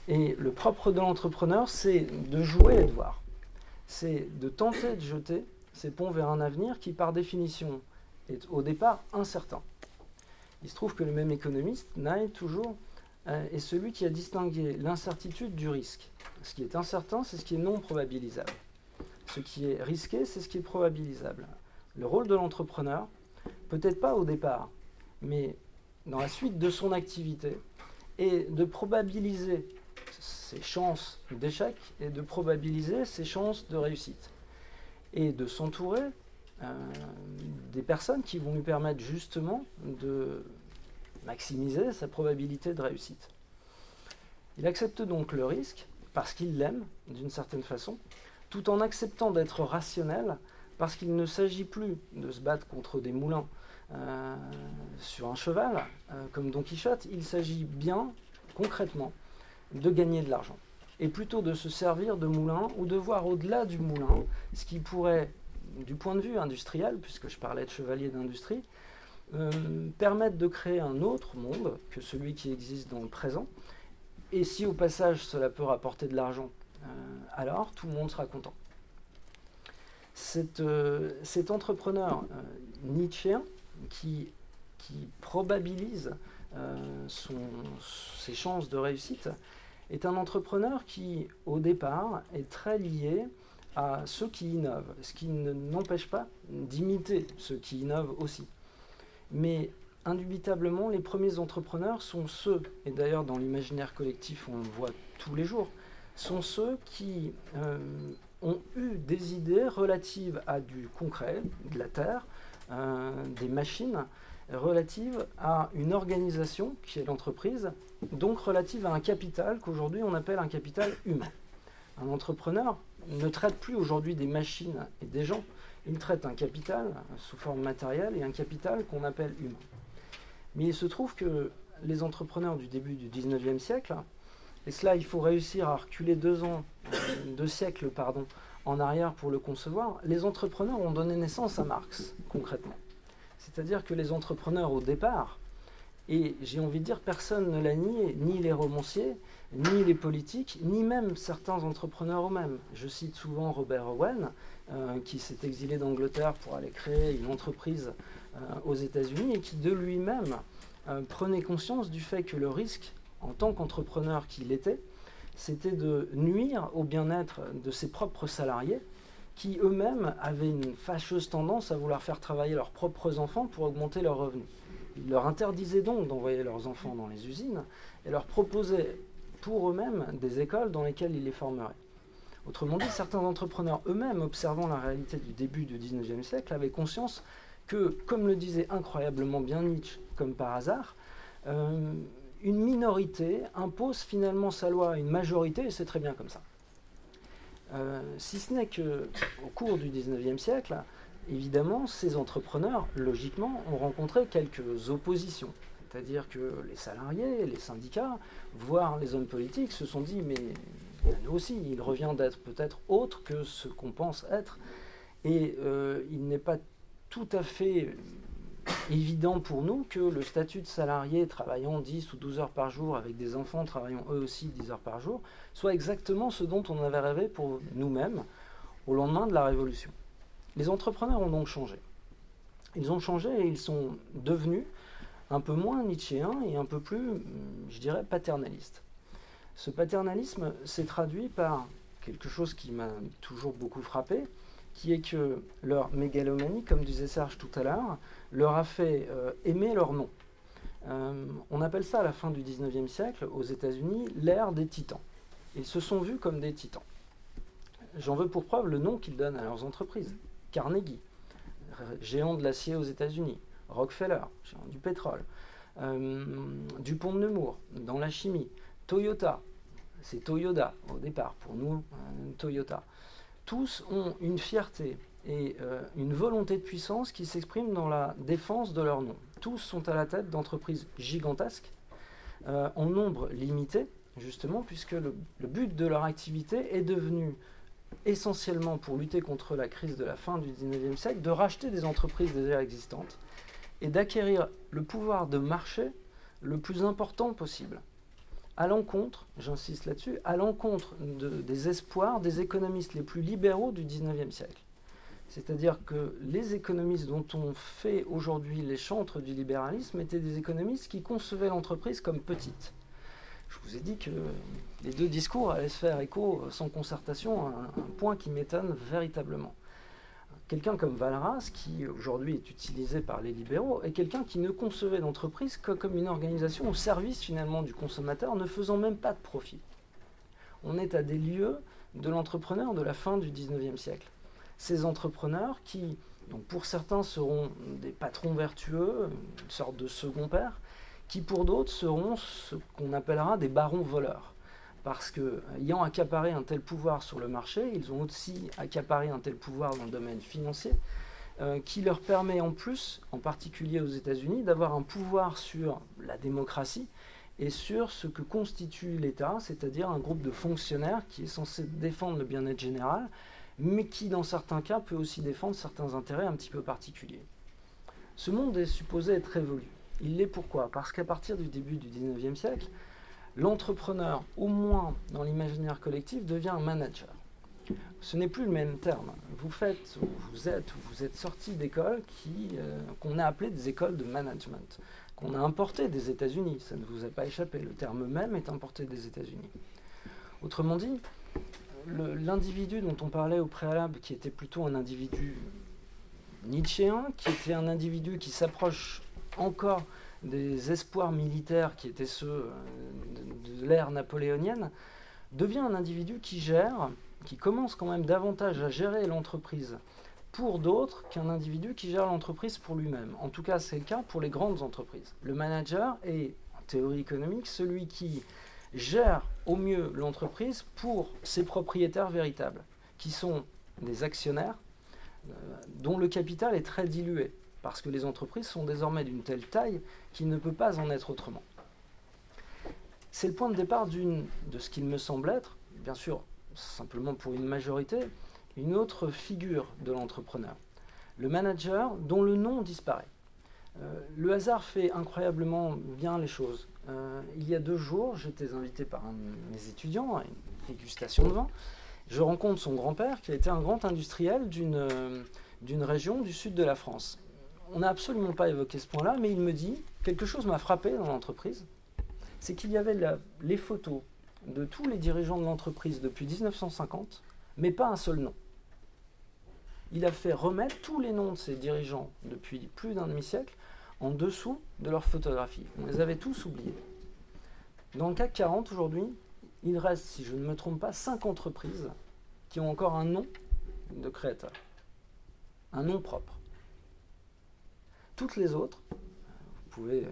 Et le propre de l'entrepreneur, c'est de jouer et de voir. C'est de tenter de jeter ces ponts vers un avenir qui, par définition, est au départ incertain. Il se trouve que le même économiste, Knight toujours, est celui qui a distingué l'incertitude du risque. Ce qui est incertain, c'est ce qui est non probabilisable. Ce qui est risqué, c'est ce qui est probabilisable. Le rôle de l'entrepreneur, peut-être pas au départ, mais dans la suite de son activité, est de probabiliser ses chances d'échec et de probabiliser ses chances de réussite. Et de s'entourer des personnes qui vont lui permettre justement de maximiser sa probabilité de réussite. Il accepte donc le risque parce qu'il l'aime d'une certaine façon, tout en acceptant d'être rationnel parce qu'il ne s'agit plus de se battre contre des moulins sur un cheval, comme Don Quichotte, il s'agit bien, concrètement, de gagner de l'argent. Et plutôt de se servir de moulin ou de voir au-delà du moulin ce qui pourrait, du point de vue industriel, puisque je parlais de chevalier d'industrie, permettre de créer un autre monde que celui qui existe dans le présent. Et si au passage cela peut rapporter de l'argent, alors tout le monde sera content. Cet entrepreneur nietzschéen qui probabilise ses chances de réussite est un entrepreneur qui, au départ, est très lié à ceux qui innovent, ce qui n'empêche pas d'imiter ceux qui innovent aussi. Mais indubitablement, les premiers entrepreneurs sont ceux, et d'ailleurs dans l'imaginaire collectif on le voit tous les jours, sont ceux qui ont eu des idées relatives à du concret, de la terre, des machines, relatives à une organisation qui est l'entreprise, donc relative à un capital qu'aujourd'hui on appelle un capital humain. Un entrepreneur ne traite plus aujourd'hui des machines et des gens, il traite un capital sous forme matérielle et un capital qu'on appelle humain. Mais il se trouve que les entrepreneurs du début du 19e siècle, et cela il faut réussir à reculer 2 siècles en arrière pour le concevoir, les entrepreneurs ont donné naissance à Marx, concrètement. C'est-à-dire que les entrepreneurs au départ, et j'ai envie de dire personne ne l'a nié, ni les romanciers, ni les politiques, ni même certains entrepreneurs eux-mêmes. Je cite souvent Robert Owen, qui s'est exilé d'Angleterre pour aller créer une entreprise aux États-Unis et qui de lui-même prenait conscience du fait que le risque, en tant qu'entrepreneur qu'il était, c'était de nuire au bien-être de ses propres salariés qui eux-mêmes avaient une fâcheuse tendance à vouloir faire travailler leurs propres enfants pour augmenter leurs revenus. Ils leur interdisaient donc d'envoyer leurs enfants dans les usines et leur proposaient pour eux-mêmes des écoles dans lesquelles ils les formeraient. Autrement dit, certains entrepreneurs eux-mêmes, observant la réalité du début du 19e siècle, avaient conscience que, comme le disait incroyablement bien Nietzsche, comme par hasard, une minorité impose finalement sa loi à une majorité, et c'est très bien comme ça. Si ce n'est qu'au cours du XIXe siècle, évidemment, ces entrepreneurs, logiquement, ont rencontré quelques oppositions. C'est-à-dire que les salariés, les syndicats, voire les hommes politiques se sont dit « mais nous aussi, il revient d'être peut-être autre que ce qu'on pense être ». Et il n'est pas tout à fait évident pour nous que le statut de salarié travaillant 10 ou 12 heures par jour avec des enfants travaillant eux aussi 10 heures par jour soit exactement ce dont on avait rêvé pour nous-mêmes au lendemain de la Révolution. Les entrepreneurs ont donc changé. Ils ont changé et ils sont devenus un peu moins nietzschéens et un peu plus, je dirais, paternalistes. Ce paternalisme s'est traduit par quelque chose qui m'a toujours beaucoup frappé, qui est que leur mégalomanie, comme disait Serge tout à l'heure, leur a fait aimer leur nom. On appelle ça à la fin du XIXe siècle, aux États-Unis, l'ère des titans. Ils se sont vus comme des titans. J'en veux pour preuve le nom qu'ils donnent à leurs entreprises. Carnegie, géant de l'acier aux États-Unis. Rockefeller, géant du pétrole. Dupont de Nemours, dans la chimie. Toyota, c'est Toyoda au départ, pour nous, Toyota. Tous ont une fierté et une volonté de puissance qui s'exprime dans la défense de leur nom. Tous sont à la tête d'entreprises gigantesques, en nombre limité, justement, puisque le but de leur activité est devenu, essentiellement pour lutter contre la crise de la fin du XIXe siècle, de racheter des entreprises déjà existantes et d'acquérir le pouvoir de marché le plus important possible. À l'encontre, j'insiste là-dessus, à l'encontre des espoirs des économistes les plus libéraux du XIXe siècle. C'est-à-dire que les économistes dont on fait aujourd'hui les chantres du libéralisme étaient des économistes qui concevaient l'entreprise comme petite. Je vous ai dit que les deux discours allaient se faire écho sans concertation, un point qui m'étonne véritablement. Quelqu'un comme Walras, qui aujourd'hui est utilisé par les libéraux, est quelqu'un qui ne concevait l'entreprise que comme une organisation au service finalement du consommateur, ne faisant même pas de profit. On est à des lieux de l'entrepreneur de la fin du XIXe siècle. Ces entrepreneurs qui, donc pour certains, seront des patrons vertueux, une sorte de second père, qui pour d'autres seront ce qu'on appellera des barons voleurs. Parce qu'ayant accaparé un tel pouvoir sur le marché, ils ont aussi accaparé un tel pouvoir dans le domaine financier, qui leur permet en plus, en particulier aux États-Unis, d'avoir un pouvoir sur la démocratie et sur ce que constitue l'État, c'est-à-dire un groupe de fonctionnaires qui est censé défendre le bien-être général, mais qui, dans certains cas, peut aussi défendre certains intérêts un petit peu particuliers. Ce monde est supposé être révolu. Il l'est pourquoi? Parce qu'à partir du début du XIXe siècle, l'entrepreneur, au moins dans l'imaginaire collectif, devient un manager. Ce n'est plus le même terme. Vous êtes sorti d'écoles qu'on a appelées des écoles de management, qu'on a importées des États-Unis. Ça ne vous a pas échappé. Le terme même est importé des États-Unis. Autrement dit, l'individu dont on parlait au préalable, qui était plutôt un individu nietzschéen, qui était un individu qui s'approche encore des espoirs militaires qui étaient ceux de l'ère napoléonienne, devient un individu qui gère, qui commence quand même davantage à gérer l'entreprise pour d'autres qu'un individu qui gère l'entreprise pour lui-même. En tout cas, c'est le cas pour les grandes entreprises. Le manager est, en théorie économique, celui qui gère au mieux l'entreprise pour ses propriétaires véritables, qui sont des actionnaires dont le capital est très dilué, parce que les entreprises sont désormais d'une telle taille qu'il ne peut pas en être autrement. C'est le point de départ de ce qu'il me semble être, bien sûr, simplement pour une majorité, une autre figure de l'entrepreneur. Le manager dont le nom disparaît. Le hasard fait incroyablement bien les choses. Il y a 2 jours, j'étais invité par un de mes étudiants à une dégustation de vin. Je rencontre son grand-père qui a été un grand industriel d'une région du sud de la France. On n'a absolument pas évoqué ce point-là, mais il me dit, quelque chose m'a frappé dans l'entreprise, c'est qu'il y avait les photos de tous les dirigeants de l'entreprise depuis 1950, mais pas un seul nom. Il a fait remettre tous les noms de ces dirigeants depuis plus d'un demi-siècle en dessous de leurs photographies. On les avait tous oubliés. Dans le CAC 40 aujourd'hui, il reste, si je ne me trompe pas, 5 entreprises qui ont encore un nom de créateur, un nom propre. Toutes les autres, vous pouvez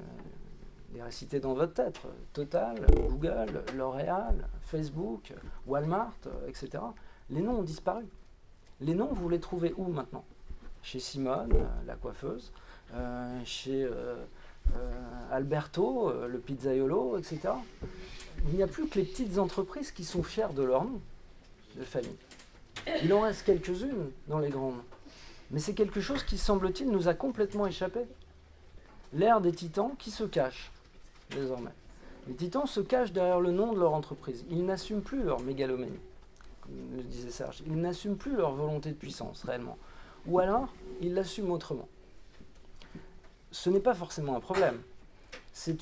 les réciter dans votre tête, Total, Google, L'Oréal, Facebook, Walmart, etc. Les noms ont disparu. Les noms, vous les trouvez où maintenant? Chez Simone, la coiffeuse, chez Alberto, le pizzaiolo, etc. Il n'y a plus que les petites entreprises qui sont fières de leur nom de famille. Il en reste quelques-unes dans les grandes. Mais c'est quelque chose qui, semble-t-il, nous a complètement échappé. L'ère des titans qui se cachent, désormais. Les titans se cachent derrière le nom de leur entreprise. Ils n'assument plus leur mégalomanie, comme le disait Serge. Ils n'assument plus leur volonté de puissance, réellement. Ou alors, ils l'assument autrement. Ce n'est pas forcément un problème. C'est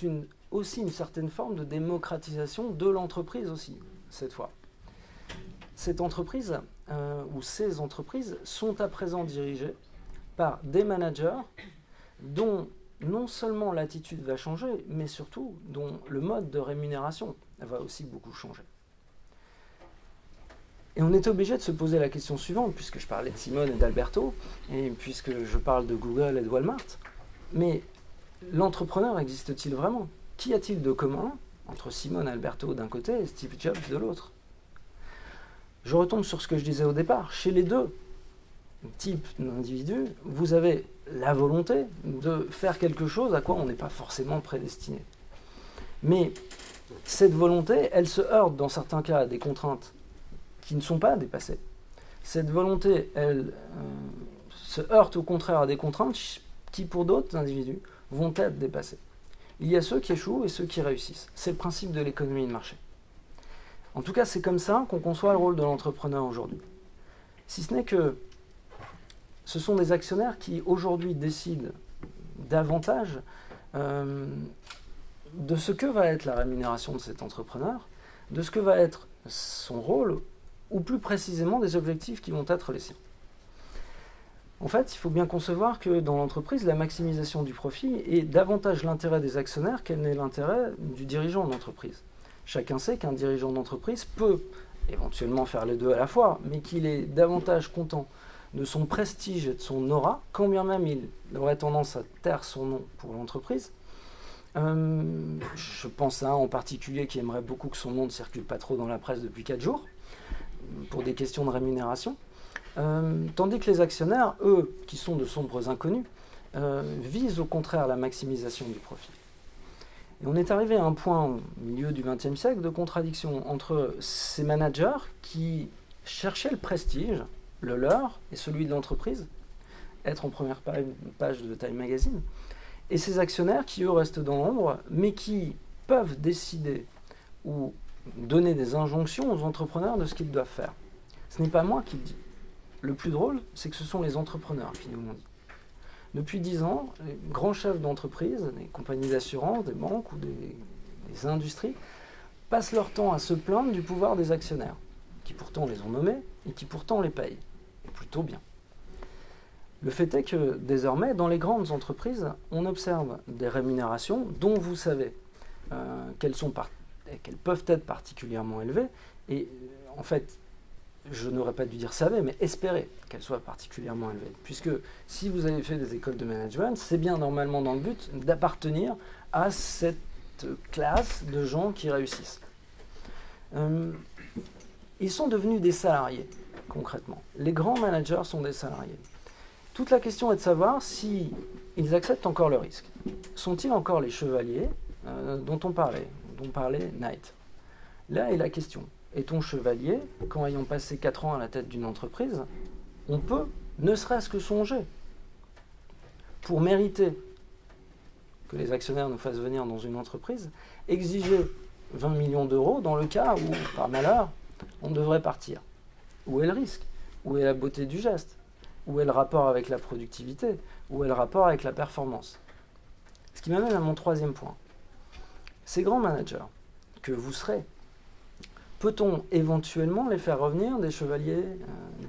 aussi une certaine forme de démocratisation de l'entreprise aussi, cette fois. Cette entreprise, ou ces entreprises, sont à présent dirigées par des managers dont non seulement l'attitude va changer, mais surtout dont le mode de rémunération va aussi beaucoup changer. Et on est obligé de se poser la question suivante, puisque je parlais de Simone et d'Alberto, et puisque je parle de Google et de Walmart, mais l'entrepreneur existe-t-il vraiment? Qu'y a-t-il de commun entre Simone et Alberto d'un côté et Steve Jobs de l'autre? Je retombe sur ce que je disais au départ. Chez les deux types d'individus, vous avez la volonté de faire quelque chose à quoi on n'est pas forcément prédestiné. Mais cette volonté, elle se heurte dans certains cas à des contraintes qui ne sont pas dépassées. Cette volonté, elle se heurte au contraire à des contraintes qui, pour d'autres individus, vont être dépassées. Il y a ceux qui échouent et ceux qui réussissent. C'est le principe de l'économie de marché. En tout cas, c'est comme ça qu'on conçoit le rôle de l'entrepreneur aujourd'hui. Si ce n'est que ce sont des actionnaires qui, aujourd'hui, décident davantage de ce que va être la rémunération de cet entrepreneur, de ce que va être son rôle, ou plus précisément des objectifs qui vont être les siens. En fait, il faut bien concevoir que dans l'entreprise, la maximisation du profit est davantage l'intérêt des actionnaires qu'elle n'est l'intérêt du dirigeant d'entreprise. Chacun sait qu'un dirigeant d'entreprise peut éventuellement faire les deux à la fois, mais qu'il est davantage content de son prestige et de son aura, quand bien même il aurait tendance à taire son nom pour l'entreprise. Je pense à un en particulier qui aimerait beaucoup que son nom ne circule pas trop dans la presse depuis 4 jours, pour des questions de rémunération. Tandis que les actionnaires, eux, qui sont de sombres inconnus, visent au contraire la maximisation du profit. Et on est arrivé à un point au milieu du XXe siècle de contradiction entre ces managers qui cherchaient le prestige, le leur et celui de l'entreprise, être en première page de Time Magazine, et ces actionnaires qui, eux, restent dans l'ombre, mais qui peuvent décider ou donner des injonctions aux entrepreneurs de ce qu'ils doivent faire. Ce n'est pas moi qui le dis. Le plus drôle, c'est que ce sont les entrepreneurs qui nous l'ont dit. Depuis 10 ans, les grands chefs d'entreprise, des compagnies d'assurance, des banques ou des industries, passent leur temps à se plaindre du pouvoir des actionnaires, qui pourtant les ont nommés et qui pourtant les payent, et plutôt bien. Le fait est que désormais, dans les grandes entreprises, on observe des rémunérations dont vous savez qu'elles peuvent être particulièrement élevées, et en fait, je n'aurais pas dû dire savez, mais espérer qu'elles soient particulièrement élevées. Puisque si vous avez fait des écoles de management, c'est bien normalement dans le but d'appartenir à cette classe de gens qui réussissent. Ils sont devenus des salariés, concrètement. Les grands managers sont des salariés. Toute la question est de savoir si ils acceptent encore le risque. Sont-ils encore les chevaliers dont parlait Knight? Là est la question. Est-on chevalier quand, ayant passé 4 ans à la tête d'une entreprise, on peut, ne serait-ce que songer, pour mériter que les actionnaires nous fassent venir dans une entreprise, exiger 20 millions d'euros dans le cas où, par malheur, on devrait partir? Où est le risque? Où est la beauté du geste? Où est le rapport avec la productivité? Où est le rapport avec la performance? Ce qui m'amène à mon troisième point. Ces grands managers que vous serez, peut-on éventuellement les faire revenir des chevaliers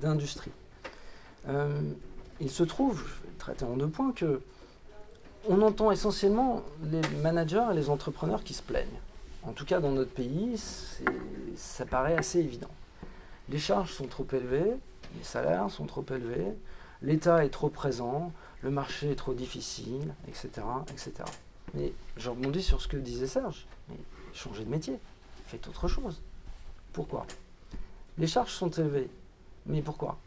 d'industrie? Il se trouve, je vais traiter en 2 points, que on entend essentiellement les managers et les entrepreneurs qui se plaignent. En tout cas, dans notre pays, ça paraît assez évident. Les charges sont trop élevées, les salaires sont trop élevés, l'État est trop présent, le marché est trop difficile, etc., etc. Mais je rebondis sur ce que disait Serge. Mais changez de métier, faites autre chose. Pourquoi? Les charges sont élevées. Mais pourquoi?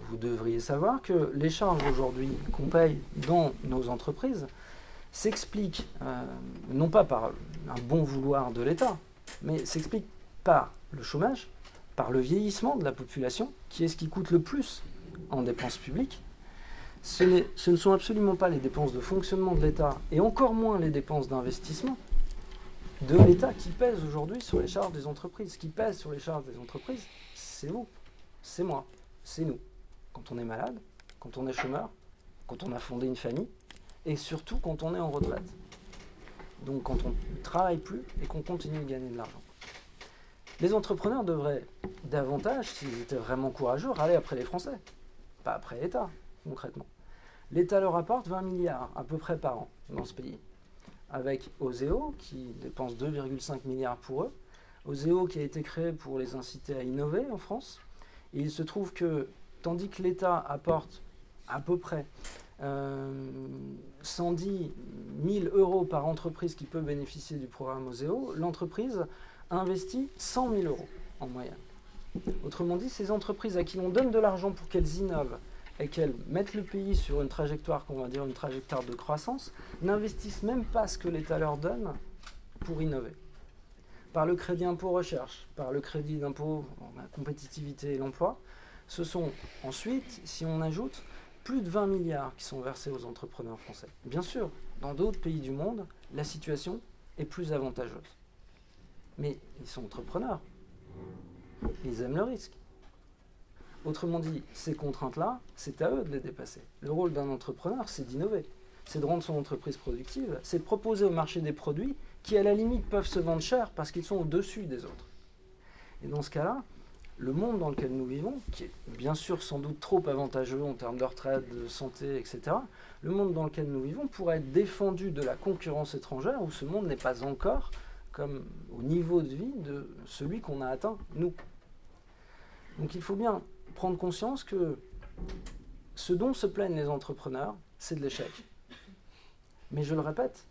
Vous devriez savoir que les charges aujourd'hui qu'on paye dans nos entreprises s'expliquent non pas par un bon vouloir de l'État, mais s'expliquent par le chômage, par le vieillissement de la population, qui est ce qui coûte le plus en dépenses publiques. Ce ne sont absolument pas les dépenses de fonctionnement de l'État, et encore moins les dépenses d'investissement de l'État qui pèsent aujourd'hui sur les charges des entreprises. Ce qui pèse sur les charges des entreprises, c'est vous, c'est moi, c'est nous. Quand on est malade, quand on est chômeur, quand on a fondé une famille, et surtout quand on est en retraite. Donc quand on ne travaille plus et qu'on continue de gagner de l'argent. Les entrepreneurs devraient davantage, s'ils étaient vraiment courageux, râler après les Français, pas après l'État, concrètement. L'État leur apporte 20 milliards à peu près par an dans ce pays, avec Oseo qui dépense 2,5 milliards pour eux, Oseo qui a été créé pour les inciter à innover en France, et il se trouve que, tandis que l'État apporte à peu près 110 000 euros par entreprise qui peut bénéficier du programme Oseo, l'entreprise investit 100 000 euros en moyenne. Autrement dit, ces entreprises à qui l'on donne de l'argent pour qu'elles innovent et qu'elles mettent le pays sur une trajectoire, qu'on va dire une trajectoire de croissance, n'investissent même pas ce que l'État leur donne pour innover. Par le crédit impôt recherche, par le crédit d'impôt en la compétitivité et l'emploi, ce sont ensuite, si on ajoute, plus de 20 milliards qui sont versés aux entrepreneurs français. Bien sûr, dans d'autres pays du monde, la situation est plus avantageuse. Mais ils sont entrepreneurs. Ils aiment le risque. Autrement dit, ces contraintes-là, c'est à eux de les dépasser. Le rôle d'un entrepreneur, c'est d'innover. C'est de rendre son entreprise productive. C'est de proposer au marché des produits qui, à la limite, peuvent se vendre cher parce qu'ils sont au-dessus des autres. Et dans ce cas-là, le monde dans lequel nous vivons, qui est bien sûr sans doute trop avantageux en termes de retraite, de santé, etc., le monde dans lequel nous vivons pourrait être défendu de la concurrence étrangère où ce monde n'est pas encore comme au niveau de vie de celui qu'on a atteint, nous. Donc il faut bien prendre conscience que ce dont se plaignent les entrepreneurs, c'est de l'échec. Mais je le répète,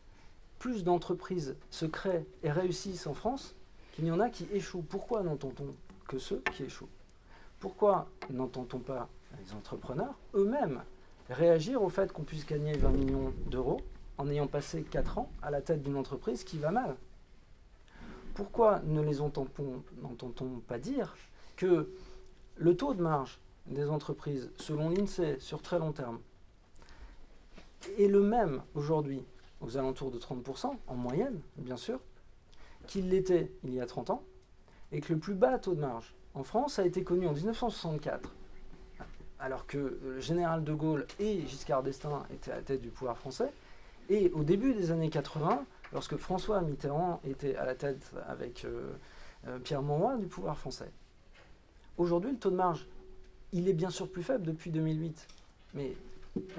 plus d'entreprises se créent et réussissent en France qu'il y en a qui échouent. Pourquoi n'entend-on que ceux qui échouent? Pourquoi n'entend-on pas les entrepreneurs eux-mêmes réagir au fait qu'on puisse gagner 20 millions d'euros en ayant passé 4 ans à la tête d'une entreprise qui va mal? Pourquoi ne les entend-on pas dire que le taux de marge des entreprises, selon l'INSEE, sur très long terme, est le même aujourd'hui, aux alentours de 30%, en moyenne, bien sûr, qu'il l'était il y a 30 ans, et que le plus bas taux de marge en France a été connu en 1964, alors que le général de Gaulle et Giscard d'Estaing étaient à la tête du pouvoir français, et au début des années 80, lorsque François Mitterrand était à la tête avec Pierre Mauroy du pouvoir français. Aujourd'hui, le taux de marge, il est bien sûr plus faible depuis 2008, mais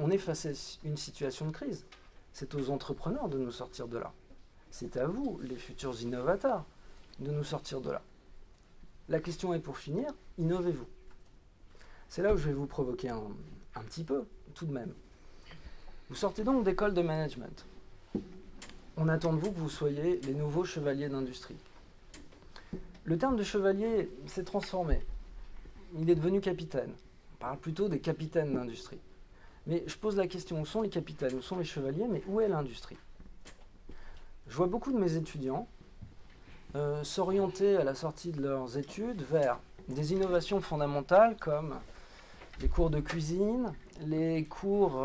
on est face à une situation de crise. C'est aux entrepreneurs de nous sortir de là. C'est à vous, les futurs innovateurs, de nous sortir de là. La question est, pour finir, innovez-vous. C'est là où je vais vous provoquer un petit peu, tout de même. Vous sortez donc d'école de management. On attend de vous que vous soyez les nouveaux chevaliers d'industrie. Le terme de chevalier s'est transformé. Il est devenu capitaine. On parle plutôt des capitaines d'industrie. Mais je pose la question, où sont les capitaines, où sont les chevaliers, mais où est l'industrie? Je vois beaucoup de mes étudiants s'orienter à la sortie de leurs études vers des innovations fondamentales comme les cours de cuisine, les cours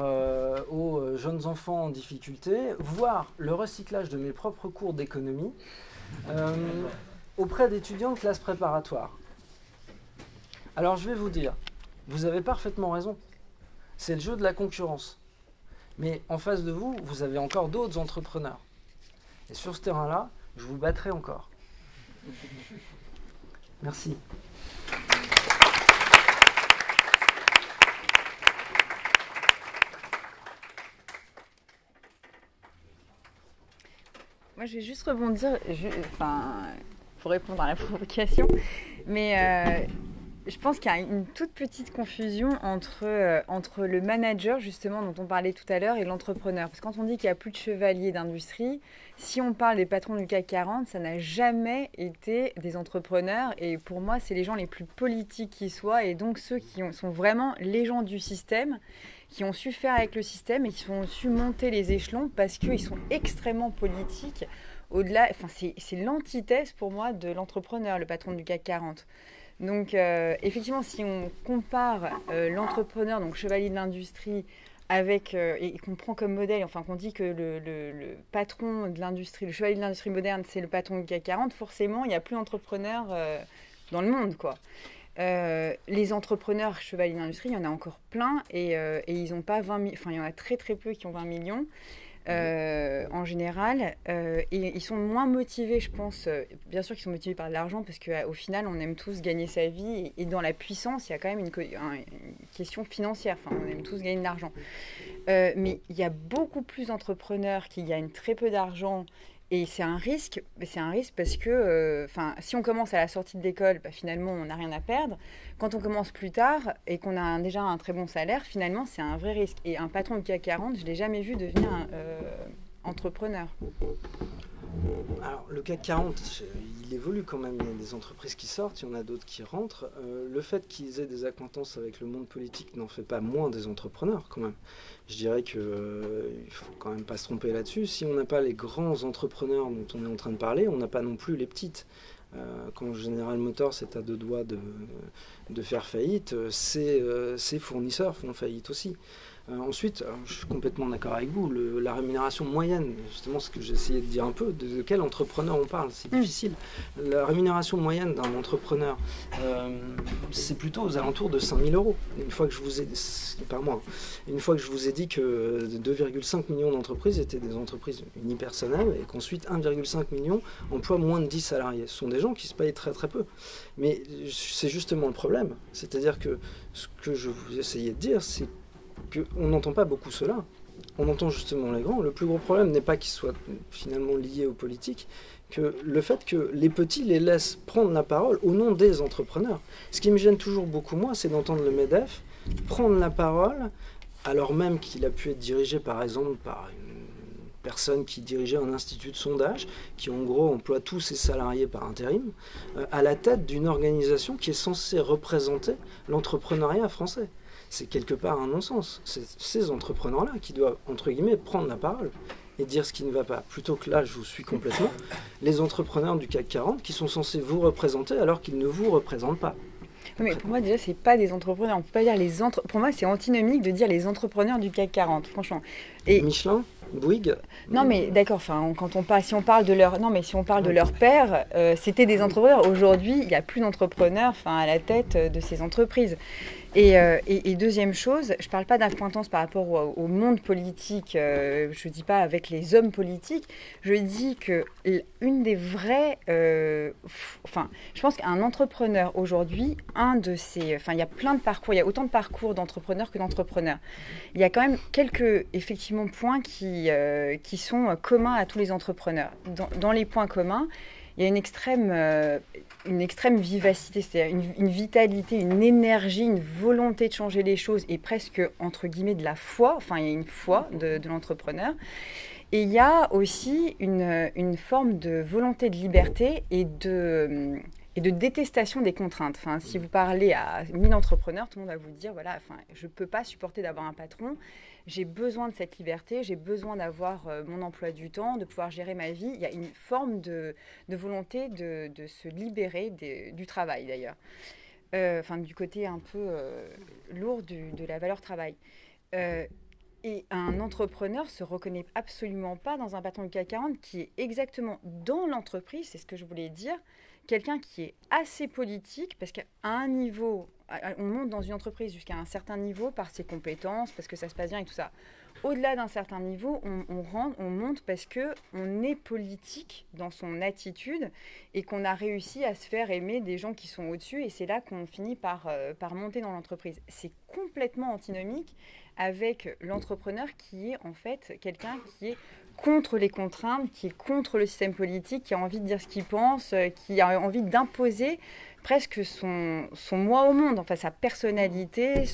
aux jeunes enfants en difficulté, voire le recyclage de mes propres cours d'économie auprès d'étudiants de classe préparatoire. Alors je vais vous dire, vous avez parfaitement raison, c'est le jeu de la concurrence. Mais en face de vous, vous avez encore d'autres entrepreneurs. Et sur ce terrain-là, je vous battrai encore. Merci. Moi, je vais juste rebondir, pour répondre à la provocation. Mais Je pense qu'il y a une toute petite confusion entre le manager, justement, dont on parlait tout à l'heure, et l'entrepreneur. Parce que quand on dit qu'il n'y a plus de chevaliers d'industrie, si on parle des patrons du CAC 40, ça n'a jamais été des entrepreneurs. Et pour moi, c'est les gens les plus politiques qui soient, et donc ceux qui sont vraiment les gens du système, qui ont su faire avec le système et qui ont su monter les échelons parce qu'ils sont extrêmement politiques. Au-delà, enfin, c'est l'antithèse pour moi de l'entrepreneur, le patron du CAC 40. Donc, effectivement, si on compare l'entrepreneur, donc chevalier de l'industrie, avec, et qu'on prend comme modèle, enfin qu'on dit que le patron de l'industrie, le chevalier de l'industrie moderne, c'est le patron du CAC 40, forcément, il n'y a plus d'entrepreneurs dans le monde, quoi. Les entrepreneurs chevaliers de l'industrie, il y en a encore plein, et ils n'ont pas 20 000, enfin, il y en a très très peu qui ont 20 millions. En général, et ils sont moins motivés, je pense. Bien sûr qu'ils sont motivés par de l'argent parce qu'au final, on aime tous gagner sa vie et dans la puissance, il y a quand même une question financière. Enfin, on aime tous gagner de l'argent. Mais il y a beaucoup plus d'entrepreneurs qui gagnent très peu d'argent. Et c'est un risque parce que si on commence à la sortie de l'école, finalement, on n'a rien à perdre. Quand on commence plus tard et qu'on a déjà un très bon salaire, finalement, c'est un vrai risque. Et un patron du CAC 40, je ne l'ai jamais vu devenir entrepreneur. Alors, le CAC 40, il évolue quand même. Il y a des entreprises qui sortent, il y en a d'autres qui rentrent. Le fait qu'ils aient des acquaintances avec le monde politique n'en fait pas moins des entrepreneurs, quand même. Je dirais qu'il ne faut quand même pas se tromper là-dessus. Si on n'a pas les grands entrepreneurs dont on est en train de parler, on n'a pas non plus les petites. Quand General Motors est à deux doigts de faire faillite, ses fournisseurs font faillite aussi. Ensuite, je suis complètement d'accord avec vous, la rémunération moyenne, justement ce que j'ai essayé de dire un peu, de quel entrepreneur on parle, c'est difficile. La rémunération moyenne d'un entrepreneur, c'est plutôt aux alentours de 5 000 euros. Une fois que je vous ai, par mois, une fois que je vous ai dit que 2,5 millions d'entreprises étaient des entreprises unipersonnelles et qu'ensuite 1,5 million emploient moins de 10 salariés. Ce sont des gens qui se payent très très peu. Mais c'est justement le problème. C'est-à-dire que ce que je vous essayais de dire, c'est qu'on n'entend pas beaucoup cela. On entend justement les grands. Le plus gros problème n'est pas qu'ils soient finalement liés aux politiques, que le fait que les petits les laissent prendre la parole au nom des entrepreneurs. Ce qui me gêne toujours beaucoup, moi, c'est d'entendre le MEDEF prendre la parole, alors même qu'il a pu être dirigé, par exemple, par une personne qui dirigeait un institut de sondage, qui en gros emploie tous ses salariés par intérim, à la tête d'une organisation qui est censée représenter l'entrepreneuriat français. C'est quelque part un non-sens. C'est ces entrepreneurs-là qui doivent, entre guillemets, prendre la parole et dire ce qui ne va pas. Plutôt que là, je vous suis complètement, les entrepreneurs du CAC 40 qui sont censés vous représenter alors qu'ils ne vous représentent pas. Mais pour moi, déjà, c'est pas des entrepreneurs. On peut pas dire Pour moi, c'est antinomique de dire les entrepreneurs du CAC 40, franchement. Et Michelin, Bouygues. Non, mais d'accord. Enfin, si on parle de leur père, c'était des entrepreneurs. Aujourd'hui, il n'y a plus d'entrepreneurs, à la tête de ces entreprises. Et deuxième chose, je ne parle pas d'acquaintance par rapport au monde politique, je ne dis pas avec les hommes politiques, je dis que une des vraies... je pense qu'un entrepreneur aujourd'hui, il y a plein de parcours, il y a autant de parcours d'entrepreneurs que d'entrepreneurs. Il y a quand même quelques, effectivement, points qui sont communs à tous les entrepreneurs. Dans les points communs, il y a une extrême vivacité, c'est-à-dire une vitalité, une énergie, une volonté de changer les choses et presque, entre guillemets, de la foi. Enfin, il y a une foi de l'entrepreneur. Et il y a aussi une forme de volonté de liberté et de détestation des contraintes. Enfin, si vous parlez à 1000 entrepreneurs, tout le monde va vous dire, voilà, je ne peux pas supporter d'avoir un patron. J'ai besoin de cette liberté, j'ai besoin d'avoir mon emploi du temps, de pouvoir gérer ma vie. Il y a une forme de volonté de se libérer du travail, d'ailleurs. Du côté un peu lourd de la valeur travail. Et un entrepreneur ne se reconnaît absolument pas dans un patron du CAC 40 qui est exactement dans l'entreprise, c'est ce que je voulais dire, quelqu'un qui est assez politique, parce qu'à un niveau, on monte dans une entreprise jusqu'à un certain niveau par ses compétences, parce que ça se passe bien et tout ça. Au-delà d'un certain niveau, on monte parce qu'on est politique dans son attitude et qu'on a réussi à se faire aimer des gens qui sont au-dessus, et c'est là qu'on finit par monter dans l'entreprise. C'est complètement antinomique avec l'entrepreneur qui est en fait quelqu'un qui est contre les contraintes, qui est contre le système politique, qui a envie de dire ce qu'il pense, qui a envie d'imposer presque son moi au monde, enfin sa personnalité,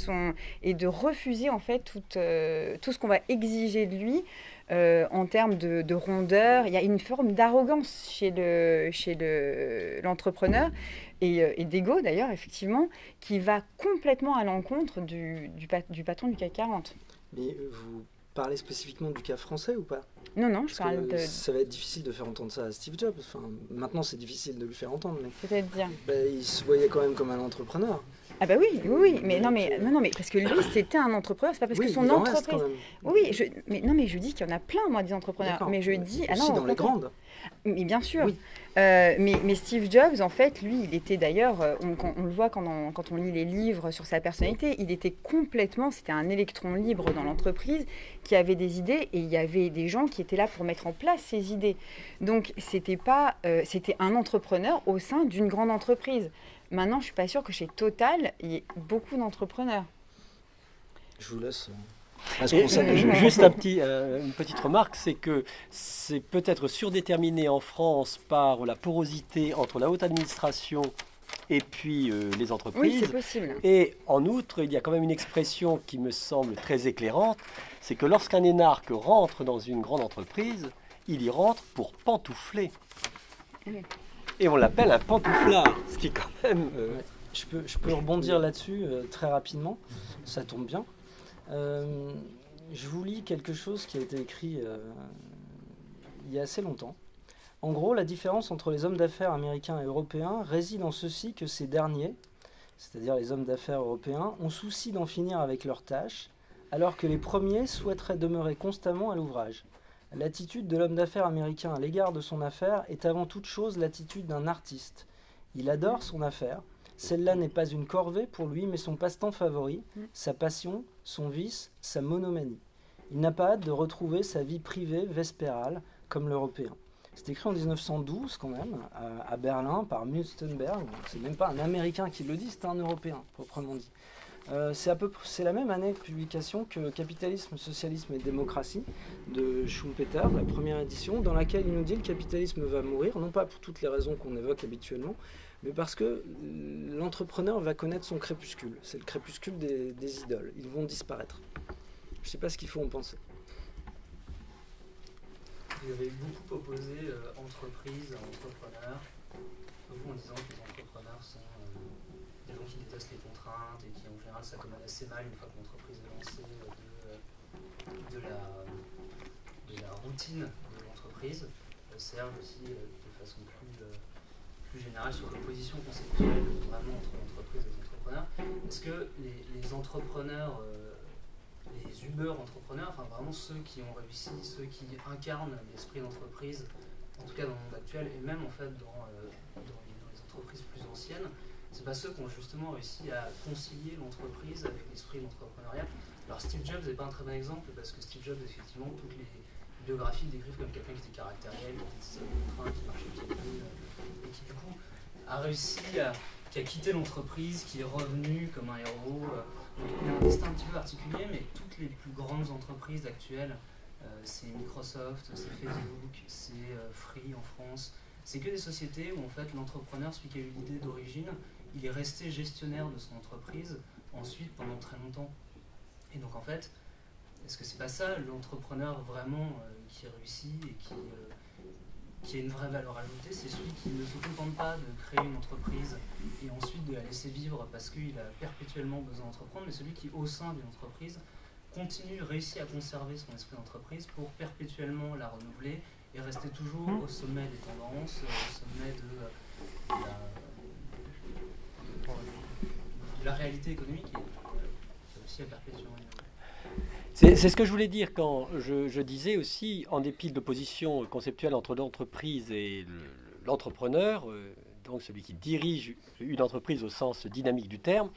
et de refuser en fait tout ce qu'on va exiger de lui en termes de rondeur. Il y a une forme d'arrogance chez l'entrepreneur et d'ego d'ailleurs, effectivement, qui va complètement à l'encontre du patron du CAC 40. Mais vous parlez spécifiquement du cas français ou pas? Non, je parle de... Ça va être difficile de faire entendre ça à Steve Jobs. Enfin, maintenant, c'est difficile de lui faire entendre, mais... C'est-à-dire il se voyait quand même comme un entrepreneur. Ah bah oui, mais non, mais parce que lui, c'était un entrepreneur, c'est pas parce que son entreprise... Oui, mais je dis qu'il y en a plein, moi, des entrepreneurs. Mais je dis... Aussi dans les grandes. Mais bien sûr. Oui. Mais Steve Jobs, en fait, lui, il était d'ailleurs, on le voit quand on lit les livres sur sa personnalité, il était complètement, c'était un électron libre dans l'entreprise qui avait des idées et il y avait des gens qui étaient là pour mettre en place ces idées. Donc, c'était un entrepreneur au sein d'une grande entreprise. Maintenant, je ne suis pas sûre que chez Total, il y ait beaucoup d'entrepreneurs. Je vous laisse... Juste une petite remarque, c'est que c'est peut-être surdéterminé en France par la porosité entre la haute administration et puis les entreprises. Oui, c'est possible. Et en outre, il y a quand même une expression qui me semble très éclairante, c'est que lorsqu'un énarque rentre dans une grande entreprise, il y rentre pour pantoufler. Oui. Et on l'appelle un pantouflard, ce qui est quand même... Ouais. Je peux rebondir là-dessus très rapidement, ça tombe bien. Je vous lis quelque chose qui a été écrit il y a assez longtemps. En gros, la différence entre les hommes d'affaires américains et européens réside en ceci que ces derniers, c'est-à-dire les hommes d'affaires européens, ont souci d'en finir avec leurs tâches, alors que les premiers souhaiteraient demeurer constamment à l'ouvrage. L'attitude de l'homme d'affaires américain à l'égard de son affaire est avant toute chose l'attitude d'un artiste. Il adore son affaire. Celle-là n'est pas une corvée pour lui, mais son passe-temps favori, sa passion, son vice, sa monomanie. Il n'a pas hâte de retrouver sa vie privée vespérale, comme l'Européen. C'est écrit en 1912, quand même, à Berlin, par Münzenberg. C'est même pas un Américain qui le dit, c'est un Européen, proprement dit. C'est la même année de publication que Capitalisme, Socialisme et Démocratie de Schumpeter, la première édition, dans laquelle il nous dit que le capitalisme va mourir, non pas pour toutes les raisons qu'on évoque habituellement, mais parce que l'entrepreneur va connaître son crépuscule. C'est le crépuscule des idoles. Ils vont disparaître. Je ne sais pas ce qu'il faut en penser. Vous avez beaucoup opposé entreprise à entrepreneurs, vous en disant que les entrepreneurs sont des gens qui détestent les contraintes et qui en général s'accommodent assez mal une fois que l'entreprise est lancée de la routine de l'entreprise. Serge aussi de façon plus générale sur l'opposition conceptuelle vraiment entre l'entreprise et les entrepreneurs. Est-ce que les entrepreneurs, les Uber entrepreneurs, enfin vraiment ceux qui ont réussi, ceux qui incarnent l'esprit d'entreprise, en tout cas dans le monde actuel, et même en fait dans les entreprises plus anciennes, c'est pas ceux qui ont justement réussi à concilier l'entreprise avec l'esprit d'entrepreneuriat. Alors Steve Jobs n'est pas un très bon exemple parce que Steve Jobs, effectivement, toutes les biographies le décrivent comme quelqu'un qui était caractériel, qui était seul au train, qui marchait pieds nus, et qui du coup a réussi qui a quitté l'entreprise, qui est revenu comme un héros. Il a un destin un petit peu particulier, mais toutes les plus grandes entreprises actuelles, c'est Microsoft, c'est Facebook, c'est Free en France, c'est que des sociétés où en fait l'entrepreneur, celui qui a eu l'idée d'origine, il est resté gestionnaire de son entreprise ensuite pendant très longtemps. Et donc en fait, est-ce que c'est pas ça l'entrepreneur vraiment qui réussit et qui a une vraie valeur ajoutée? C'est celui qui ne se contente pas de créer une entreprise et ensuite de la laisser vivre parce qu'il a perpétuellement besoin d'entreprendre, mais celui qui au sein d'une entreprise réussit à conserver son esprit d'entreprise pour perpétuellement la renouveler et rester toujours au sommet des tendances, au sommet de la réalité économique et aussi à perpétuellement. C'est ce que je voulais dire quand je disais aussi, en dépit de l'opposition conceptuelle entre l'entreprise et l'entrepreneur, donc celui qui dirige une entreprise au sens dynamique du terme,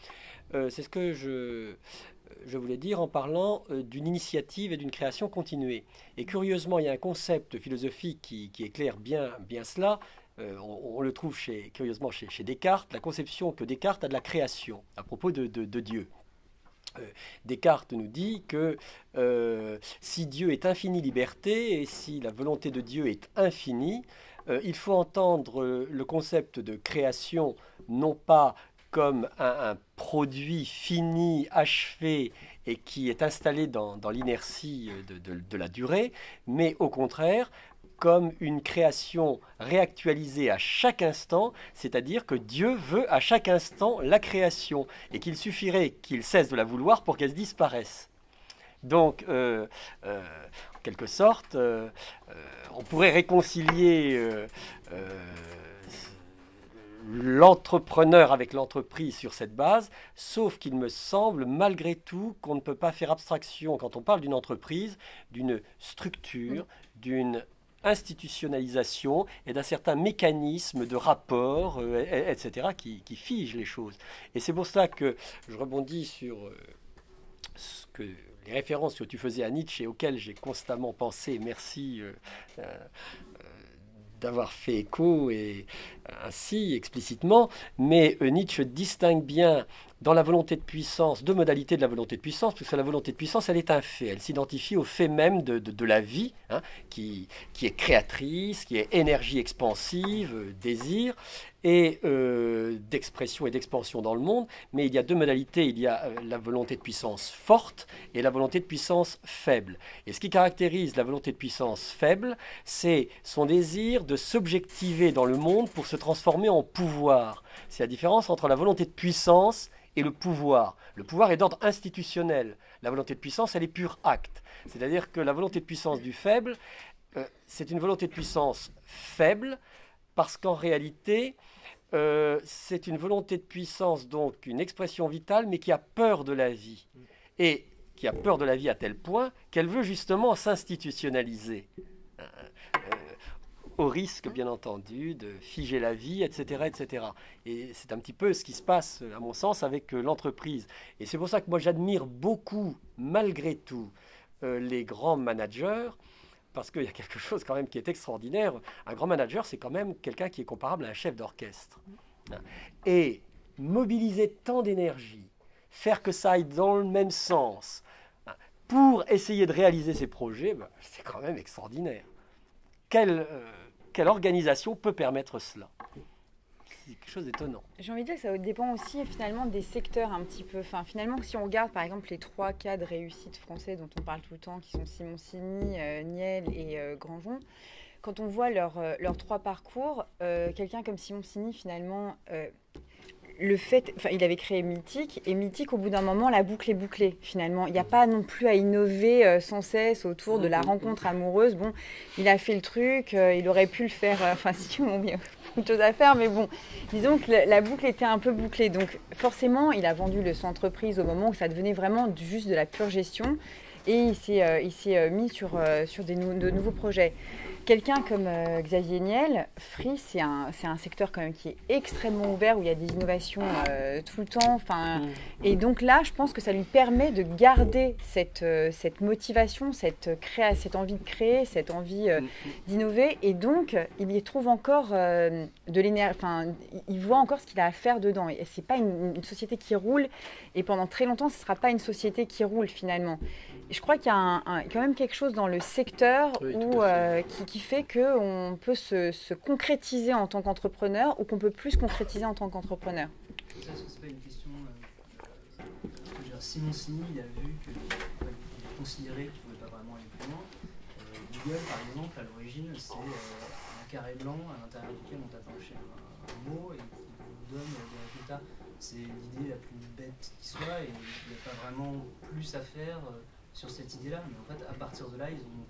c'est ce que je voulais dire en parlant d'une initiative et d'une création continuée. Et curieusement, il y a un concept philosophique qui éclaire bien cela. On le trouve curieusement chez Descartes, la conception que Descartes a de la création à propos de Dieu. Descartes nous dit que si Dieu est infinie liberté et si la volonté de Dieu est infinie, il faut entendre le concept de création non pas comme un produit fini, achevé et qui est installé dans l'inertie de la durée, mais au contraire comme une création réactualisée à chaque instant, c'est-à-dire que Dieu veut à chaque instant la création et qu'il suffirait qu'il cesse de la vouloir pour qu'elle disparaisse. Donc, en quelque sorte, on pourrait réconcilier l'entrepreneur avec l'entreprise sur cette base, sauf qu'il me semble malgré tout qu'on ne peut pas faire abstraction, quand on parle d'une entreprise, d'une structure, d'une institutionnalisation et d'un certain mécanisme de rapport, etc., qui fige les choses. Et c'est pour ça que je rebondis sur les références que tu faisais à Nietzsche et auxquelles j'ai constamment pensé. Merci d'avoir fait écho et ainsi explicitement. Mais Nietzsche distingue bien dans la volonté de puissance, deux modalités de la volonté de puissance, parce que la volonté de puissance, elle est un fait. Elle s'identifie au fait même de la vie, hein, qui est créatrice, qui est énergie expansive, désir, et d'expression et d'expansion dans le monde. Mais il y a deux modalités. Il y a la volonté de puissance forte et la volonté de puissance faible. Et ce qui caractérise la volonté de puissance faible, c'est son désir de s'objectiver dans le monde pour se transformer en pouvoir. C'est la différence entre la volonté de puissance et le pouvoir. Le pouvoir est d'ordre institutionnel. La volonté de puissance, elle est pur acte. C'est-à-dire que la volonté de puissance du faible, c'est une volonté de puissance faible, parce qu'en réalité, c'est une volonté de puissance, donc une expression vitale, mais qui a peur de la vie. Et qui a peur de la vie à tel point qu'elle veut justement s'institutionnaliser. Au risque, bien entendu, de figer la vie, etc., etc. Et c'est un petit peu ce qui se passe, à mon sens, avec l'entreprise. Et c'est pour ça que moi, j'admire beaucoup, malgré tout, les grands managers, parce qu'il y a quelque chose quand même qui est extraordinaire. Un grand manager, c'est quand même quelqu'un qui est comparable à un chef d'orchestre. Et mobiliser tant d'énergie, faire que ça aille dans le même sens, pour essayer de réaliser ses projets, c'est quand même extraordinaire. Quelle organisation peut permettre cela? C'est quelque chose d'étonnant. J'ai envie de dire que ça dépend aussi finalement des secteurs un petit peu. Enfin, finalement, si on regarde par exemple les 3 cas de réussite français dont on parle tout le temps, qui sont Simoncini, Niel et Grandjean, quand on voit leurs 3 parcours, quelqu'un comme Simoncini finalement... il avait créé Mythique, et Mythique, au bout d'un moment, la boucle est bouclée, finalement. Il n'y a pas non plus à innover sans cesse autour de la rencontre amoureuse. Bon, il a fait le truc, il aurait pu le faire, si, bon, il y a beaucoup de choses à faire, mais bon, disons que la boucle était un peu bouclée. Donc, forcément, il a vendu son entreprise au moment où ça devenait vraiment juste de la pure gestion, et il s'est mis sur de nouveaux projets. Quelqu'un comme Xavier Niel, Free, c'est un secteur quand même qui est extrêmement ouvert, où il y a des innovations tout le temps. Et donc là, je pense que ça lui permet de garder cette motivation, cette envie de créer, cette envie d'innover. Et donc, il y trouve encore de l'énergie. Il voit encore ce qu'il a à faire dedans. Et c'est pas une société qui roule. Et pendant très longtemps, ce ne sera pas une société qui roule finalement. Et je crois qu'il y a quand même quelque chose dans le secteur qui fait qu'on peut se concrétiser en tant qu'entrepreneur ou qu'on peut plus se concrétiser en tant qu'entrepreneur. C'est pas une question. Simoncini, il a vu qu'il considérait qu'il ne pouvait pas vraiment aller plus loin. Google, par exemple, à l'origine, c'est un carré blanc à l'intérieur duquel on tape un mot et qui vous donne des résultats. C'est l'idée la plus bête qui soit et il n'y a pas vraiment plus à faire sur cette idée-là. Mais en fait, à partir de là, ils ont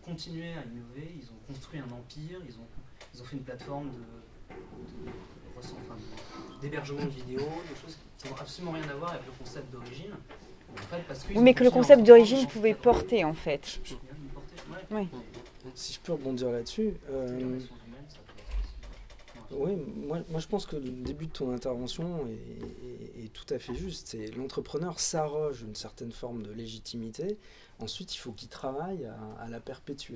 continué à innover, ils ont construit un empire, ils ont fait une plateforme d'hébergement de vidéos, des choses qui n'ont absolument rien à voir avec le concept d'origine. En fait, mais que le concept d'origine pouvait porter, en fait. Ouais. Si je peux rebondir là-dessus. Oui, moi je pense que le début de ton intervention est tout à fait juste. C'est l'entrepreneur s'arroge une certaine forme de légitimité. Ensuite, il faut qu'il travaille à la perpétuer.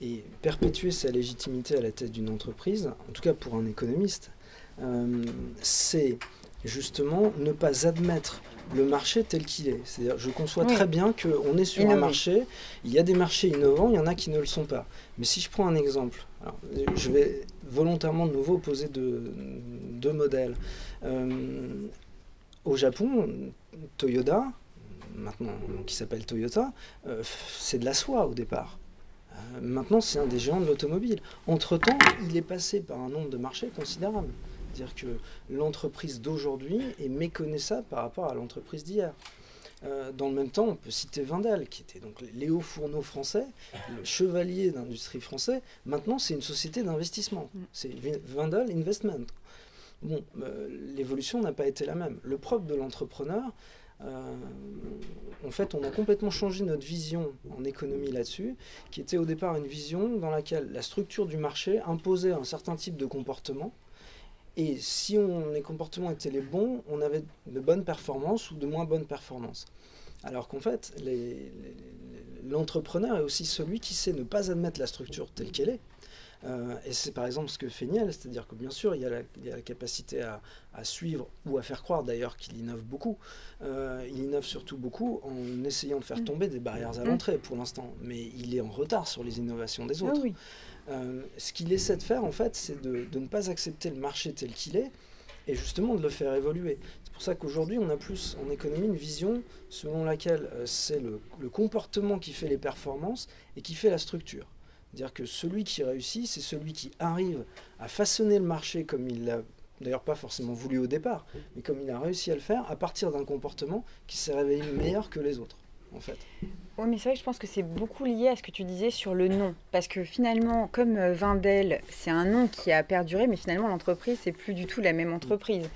Et perpétuer sa légitimité à la tête d'une entreprise, en tout cas pour un économiste, c'est justement ne pas admettre le marché tel qu'il est. C'est-à-dire, je conçois très bien qu'on est sur un marché, il y a des marchés innovants, il y en a qui ne le sont pas. Mais si je prends un exemple, alors, je vais volontairement de nouveau opposer deux modèles. Au Japon, Toyota, maintenant qui s'appelle Toyota, c'est de la soie au départ. Maintenant, c'est un des géants de l'automobile. Entre-temps, il est passé par un nombre de marchés considérable. C'est-à-dire que l'entreprise d'aujourd'hui est méconnaissable par rapport à l'entreprise d'hier. Dans le même temps, on peut citer Wendel, qui était donc les hauts fourneaux français, le chevalier d'industrie français. Maintenant, c'est une société d'investissement. C'est Wendel Investment. Bon, l'évolution n'a pas été la même. Le propre de l'entrepreneur, en fait, on a complètement changé notre vision en économie là-dessus, qui était au départ une vision dans laquelle la structure du marché imposait un certain type de comportement. Et si les comportements étaient les bons, on avait de bonnes performances ou de moins bonnes performances. Alors qu'en fait, l'entrepreneur est aussi celui qui sait ne pas admettre la structure telle qu'elle est. Et c'est par exemple ce que fait Niel, c'est-à-dire que bien sûr, il y a la capacité à suivre ou à faire croire d'ailleurs qu'il innove beaucoup. Il innove surtout beaucoup en essayant de faire tomber des barrières à l'entrée pour l'instant. Mais il est en retard sur les innovations des autres. Oui. Ce qu'il essaie de faire, en fait, c'est de ne pas accepter le marché tel qu'il est et justement de le faire évoluer. C'est pour ça qu'aujourd'hui, on a plus en économie une vision selon laquelle c'est le comportement qui fait les performances et qui fait la structure. C'est-à-dire que celui qui réussit, c'est celui qui arrive à façonner le marché comme il l'a d'ailleurs pas forcément voulu au départ, mais comme il a réussi à le faire à partir d'un comportement qui s'est révélé meilleur que les autres, en fait. Oui, mais c'est vrai que je pense que c'est beaucoup lié à ce que tu disais sur le nom. Parce que finalement, comme Wendel, c'est un nom qui a perduré, mais finalement, l'entreprise, c'est plus du tout la même entreprise.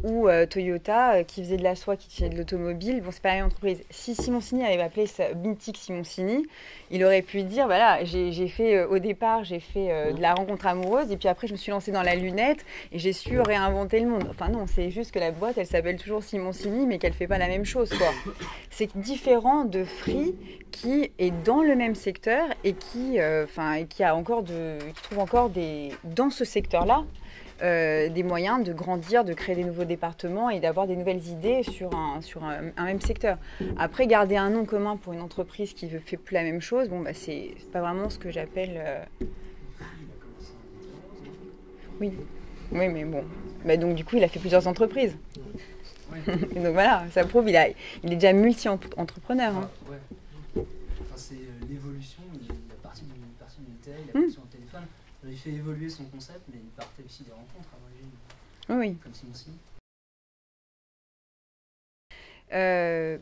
Ou Toyota, qui faisait de la soie, qui faisait de l'automobile, bon, c'est pas la même entreprise. Si Simoncini avait appelé ça Mythique Simoncini, il aurait pu dire, voilà, j'ai fait, au départ, j'ai fait de la rencontre amoureuse, et puis après, je me suis lancée dans la lunette, et j'ai su réinventer le monde. Enfin non, c'est juste que la boîte, elle s'appelle toujours Simoncini, mais qu'elle fait pas la même chose, quoi. C'est différent de Free, qui est dans le même secteur et qui trouve encore dans ce secteur-là des moyens de grandir, de créer des nouveaux départements et d'avoir des nouvelles idées sur un même secteur. Après, garder un nom commun pour une entreprise qui ne fait plus la même chose, bon, bah, c'est pas vraiment ce que j'appelle... Oui, mais bon. Bah, donc du coup, il a fait plusieurs entreprises. Et donc voilà, ça prouve il est déjà multi-entrepreneur. Hein. Enfin, c'est l'évolution, il est parti d'une Intel, il est parti sur un téléphone. Il fait évoluer son concept, mais il partait aussi des rencontres à l'origine. Oui. Comme Simoncini.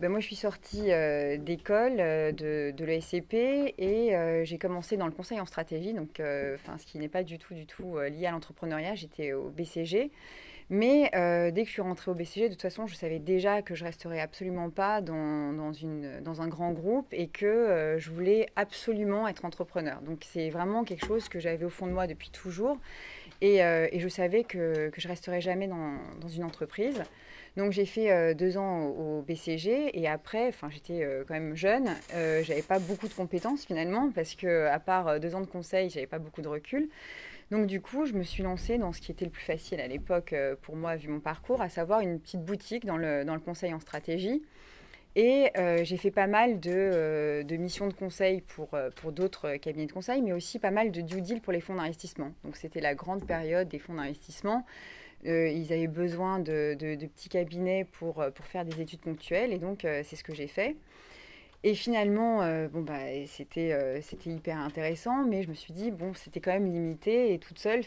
Moi, je suis sortie d'école de l'ESCP et j'ai commencé dans le conseil en stratégie, donc, ce qui n'est pas du tout lié à l'entrepreneuriat. J'étais au BCG. Mais dès que je suis rentrée au BCG, de toute façon, je savais déjà que je resterais absolument pas dans un grand groupe et que je voulais absolument être entrepreneur. Donc, c'est vraiment quelque chose que j'avais au fond de moi depuis toujours. Et je savais que je resterais jamais dans une entreprise. Donc, j'ai fait 2 ans au BCG et après, j'étais quand même jeune. J'avais pas beaucoup de compétences finalement parce que, à part 2 ans de conseil, j'avais pas beaucoup de recul. Donc du coup, je me suis lancée dans ce qui était le plus facile à l'époque pour moi, vu mon parcours, à savoir une petite boutique dans le conseil en stratégie. Et j'ai fait pas mal de missions de conseil pour d'autres cabinets de conseil, mais aussi pas mal de due deal pour les fonds d'investissement. Donc c'était la grande période des fonds d'investissement. Ils avaient besoin de petits cabinets pour faire des études ponctuelles, et donc c'est ce que j'ai fait. Et finalement, c'était hyper intéressant, mais je me suis dit, c'était quand même limité et toute seule,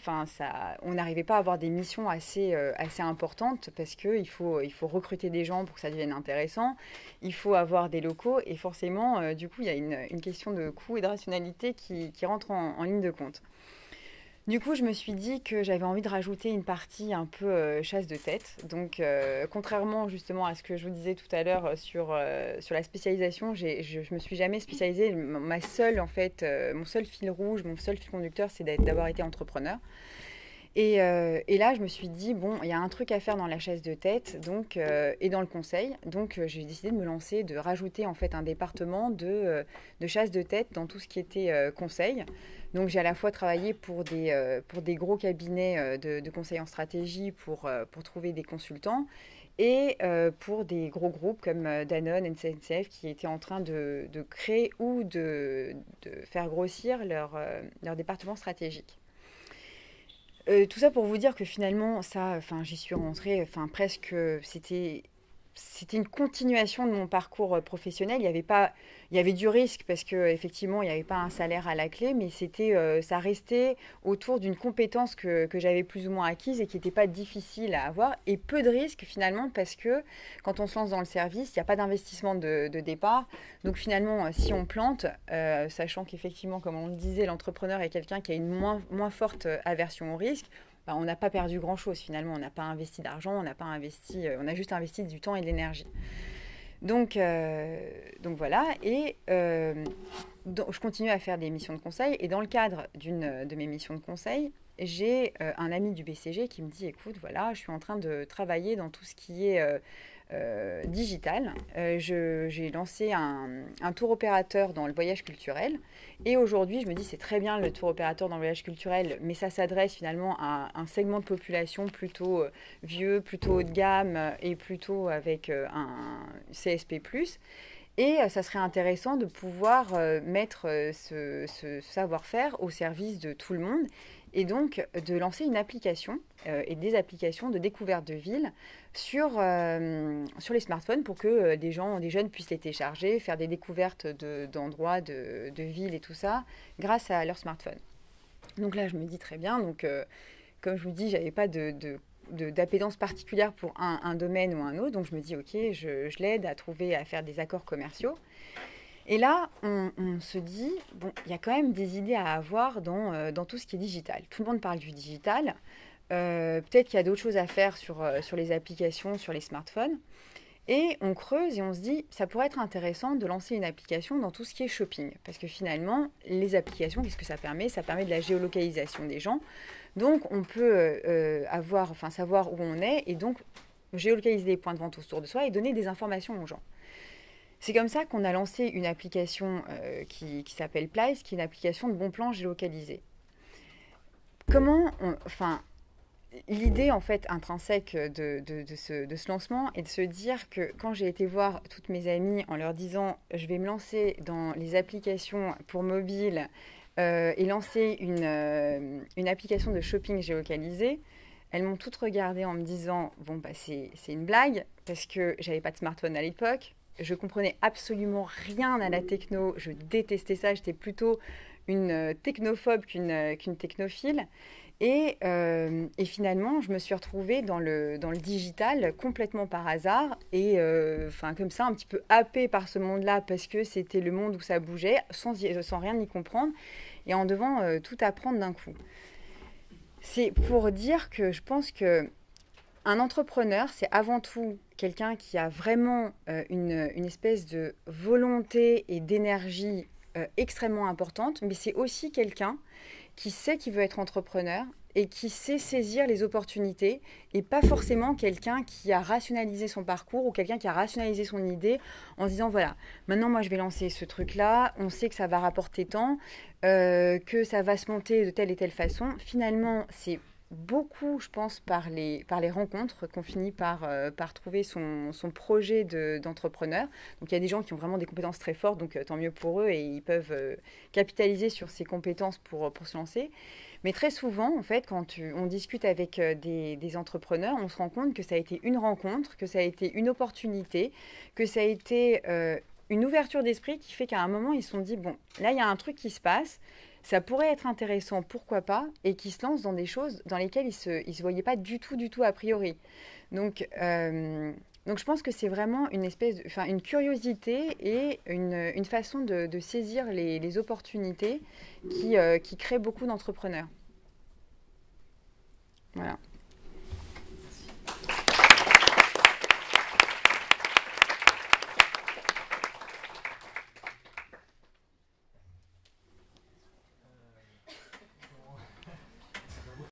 on n'arrivait pas à avoir des missions assez importantes parce qu'il faut recruter des gens pour que ça devienne intéressant, il faut avoir des locaux et forcément, du coup, il y a une question de coût et de rationalité qui rentre en ligne de compte. Du coup, je me suis dit que j'avais envie de rajouter une partie un peu chasse de tête. Donc, contrairement justement à ce que je vous disais tout à l'heure sur la spécialisation, je me suis jamais spécialisée. Mon seul fil rouge, mon seul fil conducteur, c'est d'avoir été entrepreneur. Et là, je me suis dit, bon, il y a un truc à faire dans la chasse de tête donc, et dans le conseil. Donc, j'ai décidé de me lancer, de rajouter en fait un département de chasse de tête dans tout ce qui était conseil. Donc, j'ai à la fois travaillé pour des gros cabinets de conseil en stratégie pour trouver des consultants et pour des gros groupes comme Danone, SNCF, qui étaient en train de créer ou de faire grossir leur département stratégique. Tout ça pour vous dire que finalement, ça, j'y suis rentrée, presque, c'était une continuation de mon parcours professionnel. Il y avait du risque parce que effectivement, il n'y avait pas un salaire à la clé, mais ça restait autour d'une compétence que j'avais plus ou moins acquise et qui n'était pas difficile à avoir, et peu de risques finalement parce que quand on se lance dans le service, il n'y a pas d'investissement de départ. Donc finalement, si on plante, sachant qu'effectivement, comme on le disait, l'entrepreneur est quelqu'un qui a une moins forte aversion au risque. On n'a pas perdu grand-chose finalement, on n'a pas investi d'argent, on a juste investi du temps et de l'énergie. Donc voilà, et je continue à faire des missions de conseil, et dans le cadre d'une de mes missions de conseil, j'ai un ami du BCG qui me dit, écoute, voilà, je suis en train de travailler dans tout ce qui est digital. J'ai lancé un tour opérateur dans le voyage culturel, et aujourd'hui je me dis c'est très bien le tour opérateur dans le voyage culturel, mais ça s'adresse finalement à un segment de population plutôt vieux, plutôt haut de gamme et plutôt avec un CSP+. Et ça serait intéressant de pouvoir mettre ce savoir-faire au service de tout le monde, et donc de lancer une application et des applications de découverte de villes sur les smartphones pour que des jeunes puissent les télécharger, faire des découvertes d'endroits, de villes et tout ça grâce à leur smartphone. Donc là, je me dis très bien. Donc, comme je vous dis, j'avais pas d'appétence particulière pour un domaine ou un autre. Donc je me dis, ok, je l'aide à faire des accords commerciaux. Et là, on se dit, bon, il y a quand même des idées à avoir dans tout ce qui est digital. Tout le monde parle du digital. Peut-être qu'il y a d'autres choses à faire sur les applications, sur les smartphones. Et on creuse et on se dit, ça pourrait être intéressant de lancer une application dans tout ce qui est shopping. Parce que finalement, les applications, qu'est-ce que ça permet? Ça permet de la géolocalisation des gens. Donc, on peut savoir où on est et donc géolocaliser des points de vente autour de soi et donner des informations aux gens. C'est comme ça qu'on a lancé une application qui s'appelle Plice, qui est une application de bons plans géolocalisés. L'idée en fait intrinsèque de ce lancement est de se dire que quand j'ai été voir toutes mes amies en leur disant je vais me lancer dans les applications pour mobile et lancer une application de shopping géolocalisé, elles m'ont toutes regardée en me disant bon bah c'est une blague parce que j'avais pas de smartphone à l'époque. Je comprenais absolument rien à la techno, je détestais ça, j'étais plutôt une technophobe qu'une technophile. Et finalement, je me suis retrouvée dans le digital complètement par hasard et comme ça, un petit peu happée par ce monde-là parce que c'était le monde où ça bougeait, sans rien y comprendre et en devant tout apprendre d'un coup. C'est pour dire que je pense que un entrepreneur, c'est avant tout quelqu'un qui a vraiment une espèce de volonté et d'énergie extrêmement importante, mais c'est aussi quelqu'un qui sait qu'il veut être entrepreneur et qui sait saisir les opportunités et pas forcément quelqu'un qui a rationalisé son parcours ou quelqu'un qui a rationalisé son idée en se disant voilà, maintenant moi je vais lancer ce truc-là, on sait que ça va rapporter tant, que ça va se monter de telle et telle façon. Finalement, c'est beaucoup, je pense, par les rencontres qu'on finit par trouver son projet d'entrepreneur. Donc il y a des gens qui ont vraiment des compétences très fortes, donc tant mieux pour eux et ils peuvent capitaliser sur ces compétences pour se lancer. Mais très souvent, en fait, quand on discute avec des entrepreneurs, on se rend compte que ça a été une rencontre, que ça a été une opportunité, que ça a été une ouverture d'esprit qui fait qu'à un moment, ils se sont dit, bon, là, il y a un truc qui se passe, ça pourrait être intéressant, pourquoi pas, et qui se lancent dans des choses dans lesquelles ils se voyaient pas du tout a priori. Donc je pense que c'est vraiment une curiosité et une façon de saisir les opportunités qui crée beaucoup d'entrepreneurs. Voilà.